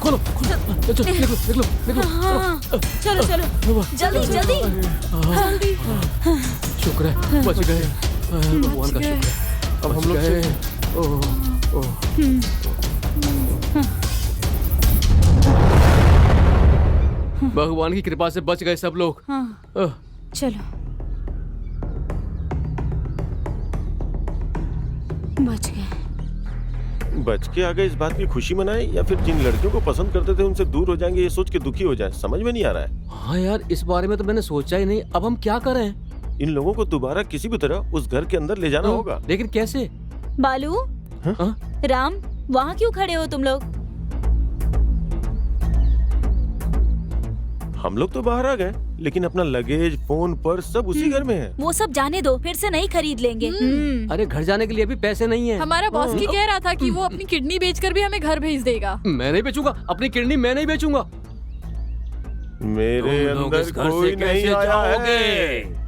खोलो खोलो, चलो निकलो निकलो निकलो। हाँ, चलो चलो जल्दी जल्दी जल्दी शुक्र है बच गए। भगवान का शुक्र है। अब हम लोग गए। से- ओह, ओह। भगवान की कृपा से बच गए सब लोग। हाँ चलो बच गए। बच के आ गए इस बात की खुशी मनाए या फिर जिन लड़कियों को पसंद करते थे उनसे दूर हो जाएंगे ये सोच के दुखी हो जाए, समझ में नहीं आ रहा है। हाँ यार, इस बारे में तो मैंने सोचा ही नहीं। अब हम क्या करें? इन लोगों को दोबारा किसी भी तरह उस घर के अंदर ले जाना होगा। लेकिन कैसे? बालू, हाँ? राम, वहाँ क्यों खड़े हो तुम लोग? हम लोग तो बाहर आ गए लेकिन अपना लगेज, फोन, पर्स सब उसी घर में है। वो सब जाने दो, फिर से नहीं खरीद लेंगे। अरे घर जाने के लिए भी पैसे नहीं है। हमारा बॉस की कह रहा था कि वो अपनी किडनी बेचकर भी हमें घर भेज देगा। मैं नहीं बेचूंगा अपनी किडनी, मैं नहीं बेचूंगा। मेरे तुम लोग अंदर इस घर कोई से नहीं कैसे आया जाओगे? है।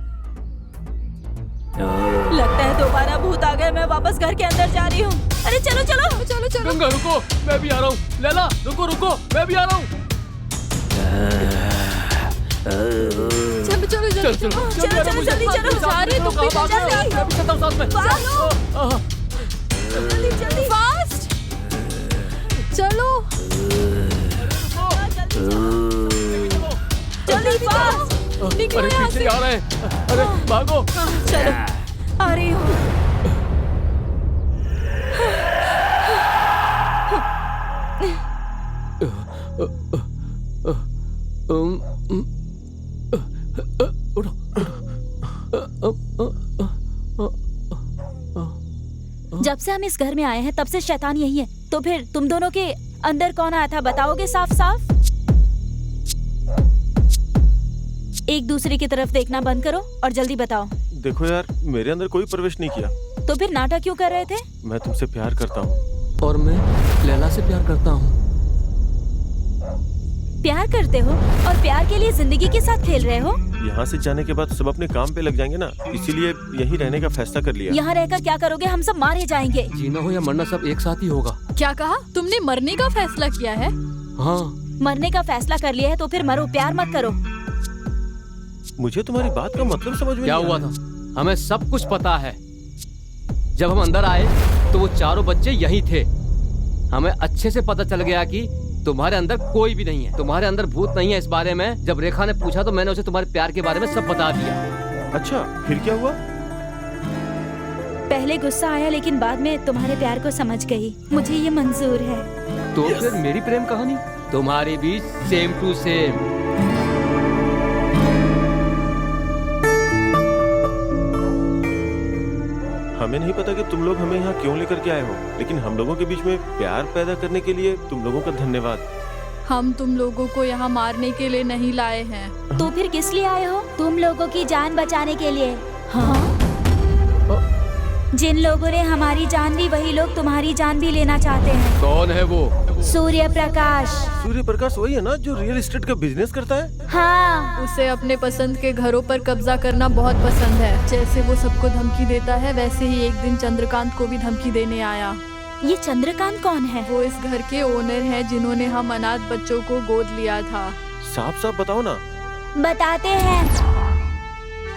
लगता है दोबारा भूत आ गए। मैं वापस घर के अंदर जा रही हूँ। अरे चलो चलो चलो चलो गंगा रुको, मैं भी आ रहा हूँ। लैला रुको रुको, मैं भी आ रहा हूँ। चलो चलो जल्दी चलो जल्दी चलो सारे तुम भी जल्दी जल्दी फास्ट चलो जल्दी फास्ट निकलो यहाँ से। आ रहे हैं, अरे भागो। चलो आ रही हूँ। जब से हम इस घर में आए हैं तब से शैतान यही है। तो फिर तुम दोनों के अंदर कौन आया था, बताओगे साफ साफ? एक दूसरे की तरफ देखना बंद करो और जल्दी बताओ। देखो यार, मेरे अंदर कोई प्रवेश नहीं किया। तो फिर नाटक क्यों कर रहे थे? मैं तुमसे प्यार करता हूँ। और मैं लैला से प्यार करता हूँ। प्यार करते हो और प्यार के लिए जिंदगी के साथ खेल रहे हो? यहाँ से जाने के बाद सब अपने काम पे लग जाएंगे ना, इसीलिए यहीं रहने का फैसला कर लिया। यहाँ रहकर क्या करोगे? हम सब मारे जाएंगे। जीना हो या मरना सब एक साथ ही होगा। क्या कहा तुमने? मरने का फैसला किया है? हाँ। मरने का फैसला कर लिया है तो फिर मरो, प्यार मत करो। मुझे तुम्हारी बात का मतलब समझ में क्या नहीं हुआ आया। था? हमें सब कुछ पता है। जब हम अंदर आए तो वो चारों बच्चे यही थे। हमें अच्छे से पता चल गया कि तुम्हारे अंदर कोई भी नहीं है, तुम्हारे अंदर भूत नहीं है। इस बारे में जब रेखा ने पूछा तो मैंने उसे तुम्हारे प्यार के बारे में सब बता दिया। अच्छा, फिर क्या हुआ? पहले गुस्सा आया लेकिन बाद में तुम्हारे प्यार को समझ गई। मुझे ये मंजूर है। तो फिर मेरी प्रेम कहानी तुम्हारी भी सेम टू सेम। हमें नहीं पता कि तुम लोग हमें यहाँ क्यों लेकर के आए हो, लेकिन हम लोगों के बीच में प्यार पैदा करने के लिए तुम लोगों का धन्यवाद। हम तुम लोगों को यहाँ मारने के लिए नहीं लाए हैं। तो फिर किस लिए आए हो? तुम लोगों की जान बचाने के लिए। हाँ? जिन लोगों ने हमारी जान ली वही लोग तुम्हारी जान भी लेना चाहते हैं। कौन है वो? सूर्य प्रकाश। सूर्य प्रकाश वही है ना जो रियल एस्टेट का बिजनेस करता है? हाँ। उसे अपने पसंद के घरों पर कब्जा करना बहुत पसंद है। जैसे वो सबको धमकी देता है वैसे ही एक दिन चंद्रकांत को भी धमकी देने आया। ये चंद्रकांत कौन है? वो इस घर के ओनर हैं जिन्होंने हम अनाथ बच्चों को गोद लिया था। साफ साफ बताओ ना। बताते हैं।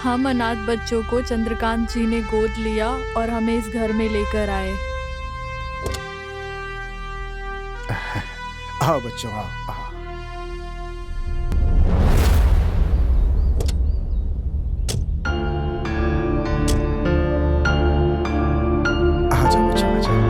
हम अनाथ बच्चों को चंद्रकांत जी ने गोद लिया और हमें इस घर में लेकर आए। आओ बच्चों, आओ आओ। आ जाओ बच्चों, आ जाओ।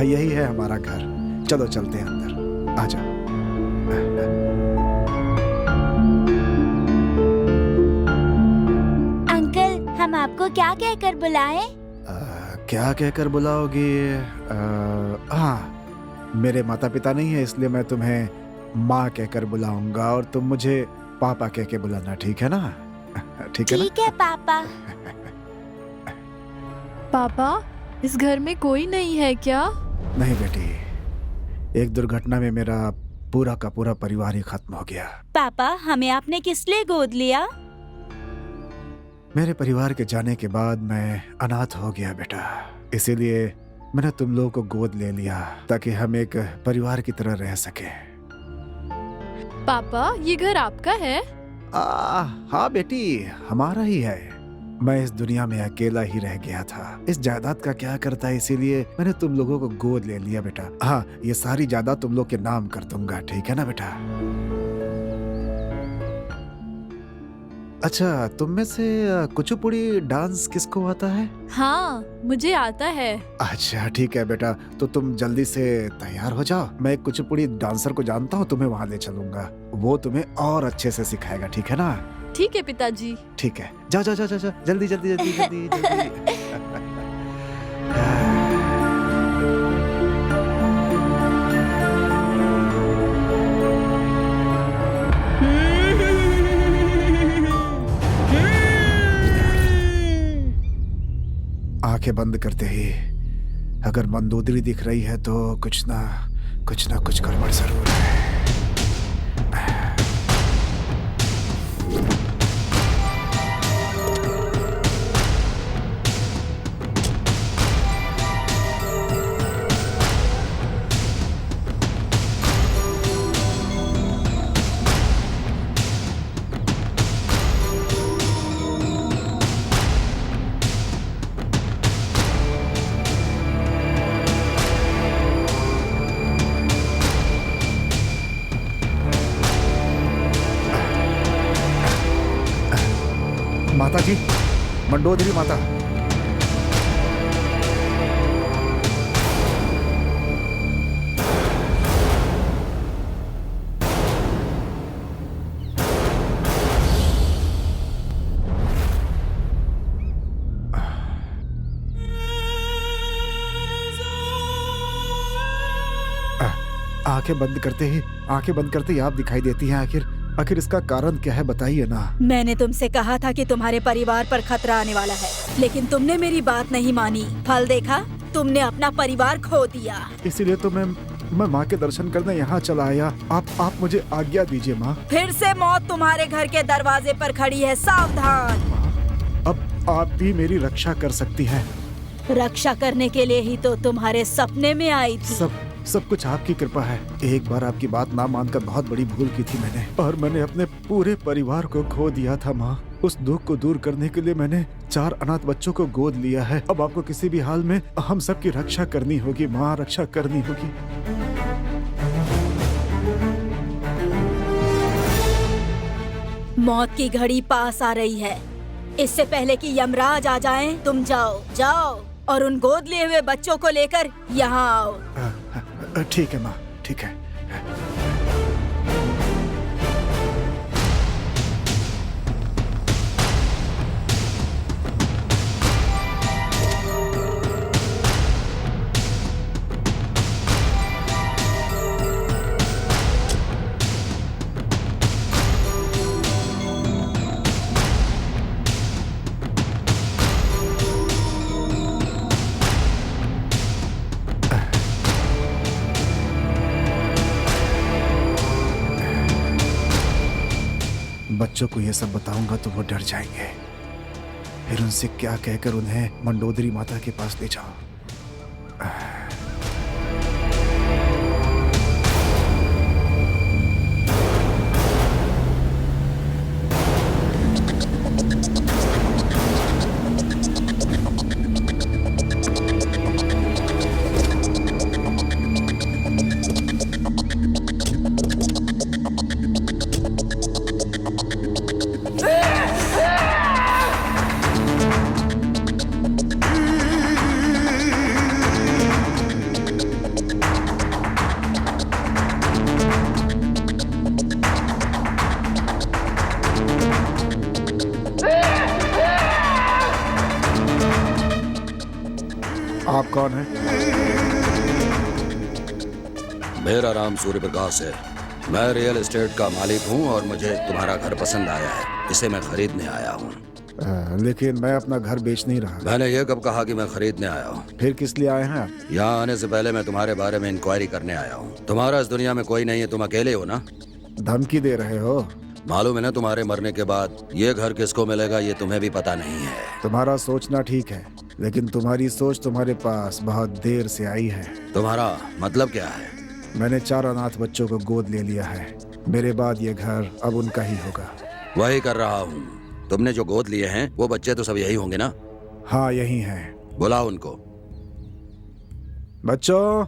यही है हमारा घर। चलो चलते हैं अंदर, आ जाओ। अंकल, हम आपको क्या कहकर बुलाएं? क्या कहकर बुलाओगी? हाँ, मेरे माता पिता नहीं है इसलिए मैं तुम्हें माँ कहकर बुलाऊंगा और तुम मुझे पापा कह के बुलाना, ठीक है ना? ठीक है ना? ठीक है पापा। पापा, इस घर में कोई नहीं है क्या? नहीं बेटी, एक दुर्घटना में मेरा पूरा का पूरा परिवार ही खत्म हो गया। पापा, हमें आपने किस लिए गोद लिया? मेरे परिवार के जाने के बाद मैं अनाथ हो गया बेटा, इसीलिए मैंने तुम लोगों को गोद ले लिया ताकि हम एक परिवार की तरह रह सके। पापा, ये घर आपका है? हाँ बेटी, हमारा ही है। मैं इस दुनिया में अकेला ही रह गया था। इस जायदाद का क्या करता है, इसीलिए मैंने तुम लोगों को गोद ले लिया बेटा। हाँ, ये सारी जायदाद तुम लोग के नाम कर दूंगा, ठीक है ना बेटा? अच्छा, तुम में से कुचिपुड़ी डांस किसको आता है? हाँ, मुझे आता है। अच्छा ठीक है बेटा, तो तुम जल्दी से तैयार हो जाओ। मैं एक कुचिपुड़ी डांसर को जानता हूँ, तुम्हें वहाँ ले चलूंगा। वो तुम्हें और अच्छे से सिखाएगा, ठीक है ना? ठीक है पिताजी। ठीक है, जाओ जाओ जाओ जाओ, जल्दी जल्दी जल्दी जल्दी जल्दी। आंखें बंद करते ही अगर मंदोदरी दिख रही है तो कुछ ना कुछ गड़बड़ जरूर है। माता जी, मंडोदरी माता। आंखें बंद करते ही आप दिखाई देती हैं। आखिर इसका कारण क्या है, बताइए ना। मैंने तुमसे कहा था कि तुम्हारे परिवार पर खतरा आने वाला है, लेकिन तुमने मेरी बात नहीं मानी। फल देखा, तुमने अपना परिवार खो दिया। इसीलिए तो मैं माँ के दर्शन करने यहाँ चला आया। आप मुझे आज्ञा दीजिए माँ। फिर से मौत तुम्हारे घर के दरवाजे पर खड़ी है, सावधान। अब आप भी मेरी रक्षा कर सकती हैं। रक्षा करने के लिए ही तो तुम्हारे सपने में आई थी। सब कुछ आपकी कृपा है। एक बार आपकी बात ना मानकर बहुत बड़ी भूल की थी मैंने, और मैंने अपने पूरे परिवार को खो दिया था माँ। उस दुख को दूर करने के लिए मैंने 4 अनाथ बच्चों को गोद लिया है। अब आपको किसी भी हाल में हम सबकी रक्षा करनी होगी माँ, रक्षा करनी होगी। मौत की घड़ी पास आ रही है। इससे पहले कि यमराज आ जाएं, तुम जाओ और उन गोद लिए हुए बच्चों को लेकर यहाँ आओ। ठीक है माँ, ठीक है। बच्चों को ये सब बताऊंगा तो वो डर जाएंगे। फिर उनसे क्या कहकर उन्हें मंडोदरी माता के पास ले जाओ। आप कौन है? मेरा नाम सूर्य प्रकाश है। मैं रियल एस्टेट का मालिक हूँ और मुझे तुम्हारा घर पसंद आया है। इसे मैं खरीदने आया हूँ। लेकिन मैं अपना घर बेच नहीं रहा। मैंने ये कब कहा कि मैं खरीदने आया हूँ? फिर किस लिए आए हैं आप? यहाँ आने से पहले मैं तुम्हारे बारे में इंक्वायरी करने आया हूँ। तुम्हारा इस दुनिया में कोई नहीं है, तुम अकेले हो ना? धमकी दे रहे हो? मालूम है ना, तुम्हारे मरने के बाद ये घर किसको मिलेगा ये तुम्हें भी पता नहीं है। तुम्हारा सोचना ठीक है, लेकिन तुम्हारी सोच तुम्हारे पास बहुत देर से आई है। तुम्हारा मतलब क्या है? मैंने 4 अनाथ बच्चों को गोद ले लिया है। मेरे बाद ये घर अब उनका ही होगा। वही कर रहा हूँ। तुमने जो गोद लिए हैं वो बच्चे तो सब यही होंगे ना? हाँ, यही हैं। बुलाओ उनको। बच्चों,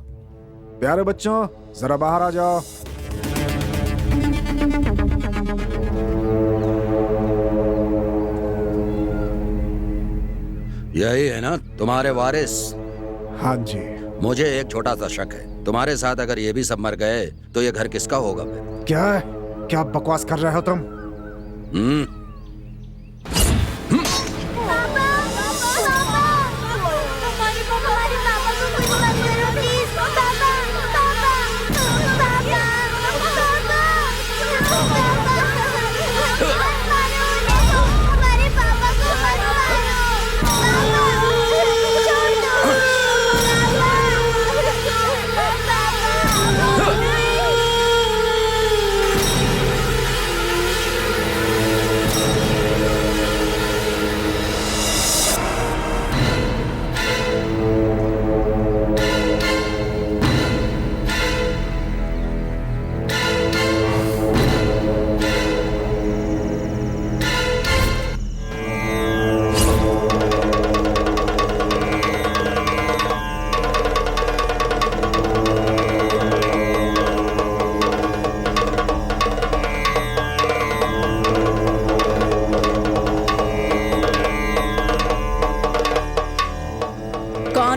प्यारे बच्चों, जरा बाहर आ जाओ। यही है ना तुम्हारे वारिस? हाँ जी। मुझे एक छोटा सा शक है, तुम्हारे साथ अगर ये भी सब मर गए तो ये घर किसका होगा? क्या बकवास कर रहे हो तुम?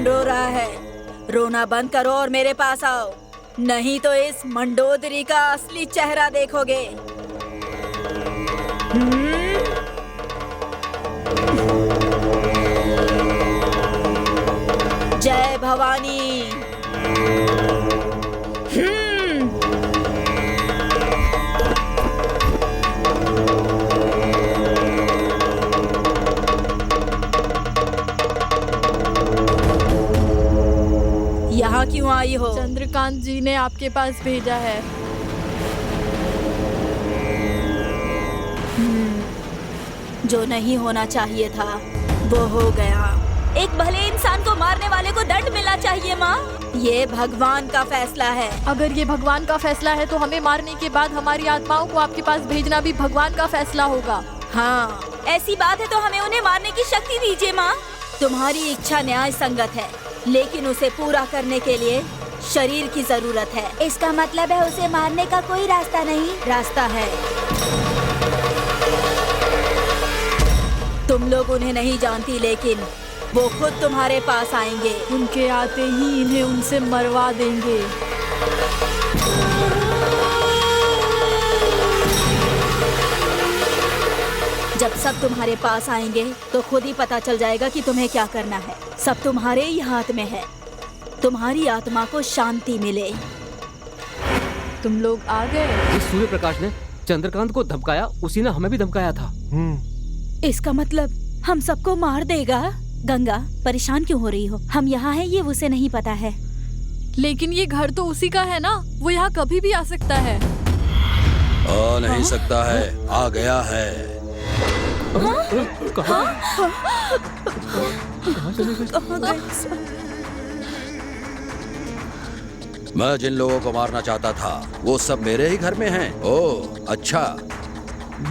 रो रहा है? रोना बंद करो और मेरे पास आओ, नहीं तो इस मंडोदरी का असली चेहरा देखोगे। जय भवानी। यहाँ क्यों आई हो? चंद्रकांत जी ने आपके पास भेजा है। जो नहीं होना चाहिए था वो हो गया। एक भले इंसान को मारने वाले को दंड मिलना चाहिए माँ। ये भगवान का फैसला है। अगर ये भगवान का फैसला है तो हमें मारने के बाद हमारी आत्माओं को आपके पास भेजना भी भगवान का फैसला होगा। हाँ, ऐसी बात है तो हमें उन्हें मारने की शक्ति दीजिए माँ। तुम्हारी इच्छा न्याय संगत है, लेकिन उसे पूरा करने के लिए शरीर की जरूरत है। इसका मतलब है उसे मारने का कोई रास्ता नहीं? रास्ता है। तुम लोग उन्हें नहीं जानती, लेकिन वो खुद तुम्हारे पास आएंगे। उनके आते ही इन्हें उनसे मरवा देंगे। जब सब तुम्हारे पास आएंगे तो खुद ही पता चल जाएगा कि तुम्हें क्या करना है। सब तुम्हारे ही हाथ में है। तुम्हारी आत्मा को शांति मिले। तुम लोग आ गए। जिस सूर्य प्रकाश ने चंद्रकांत को धमकाया, उसी ने हमें भी धमकाया था। इसका मतलब हम सबको मार देगा। गंगा, परेशान क्यों हो रही हो? हम यहाँ हैं ये उसे नहीं पता है। लेकिन ये घर तो उसी का है ना, वो यहाँ कभी भी आ सकता है। आ नहीं सकता है, आ गया है। मैं जिन लोगों को मारना चाहता था वो सब मेरे ही घर में हैं। ओह अच्छा,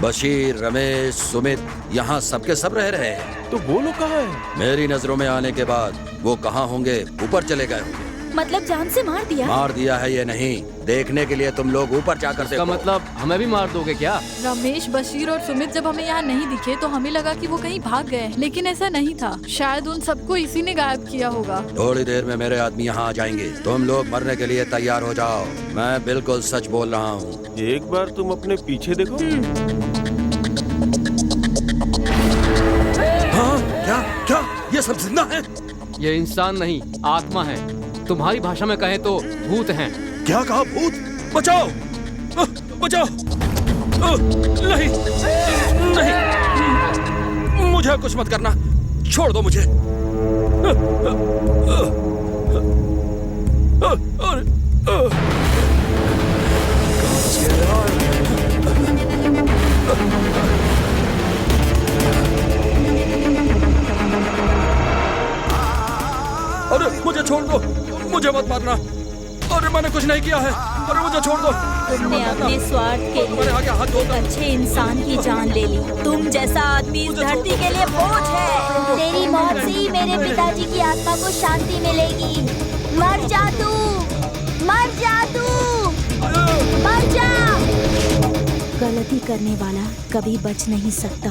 बशीर, रमेश, सुमित, यहाँ सबके सब रह रहे हैं। तो वो लोग कहाँ हैं? मेरी नजरों में आने के बाद वो कहाँ होंगे? ऊपर चले गए होंगे। मतलब जान से मार दिया? मार दिया है ये नहीं, देखने के लिए तुम लोग ऊपर जाकर इसका देखो। मतलब हमें भी मार दोगे क्या? रमेश, बशीर और सुमित जब हमें यहाँ नहीं दिखे तो हमें लगा कि वो कहीं भाग गए, लेकिन ऐसा नहीं था। शायद उन सबको इसी ने गायब किया होगा। थोड़ी देर में मेरे आदमी यहाँ आ जाएंगे। तुम लोग मरने के लिए तैयार हो जाओ। मैं बिल्कुल सच बोल रहा हूँ। एक बार तुम अपने पीछे देखो। हाँ, क्या क्या ये सब जिंदा है? ये इंसान नहीं, आत्मा है। तुम्हारी भाषा में कहें तो भूत हैं। क्या कहा? भूत? बचाओ, बचाओ। नहीं नहीं, मुझे कुछ मत करना, छोड़ दो मुझे। अरे मुझे छोड़ दो, मुझे मत मारना। अरे मैंने कुछ नहीं किया है। अरे मुझे छोड़ दो। तुमने अपने स्वार्थ के लिए एक अच्छे इंसान की जान ले ली। तुम जैसा आदमी इस धरती के लिए बोझ है। तेरी मौत से ही मेरे पिताजी की आत्मा को शांति मिलेगी। मर जा तू, मर जा तू, मर जा। गलती करने वाला कभी बच नहीं सकता।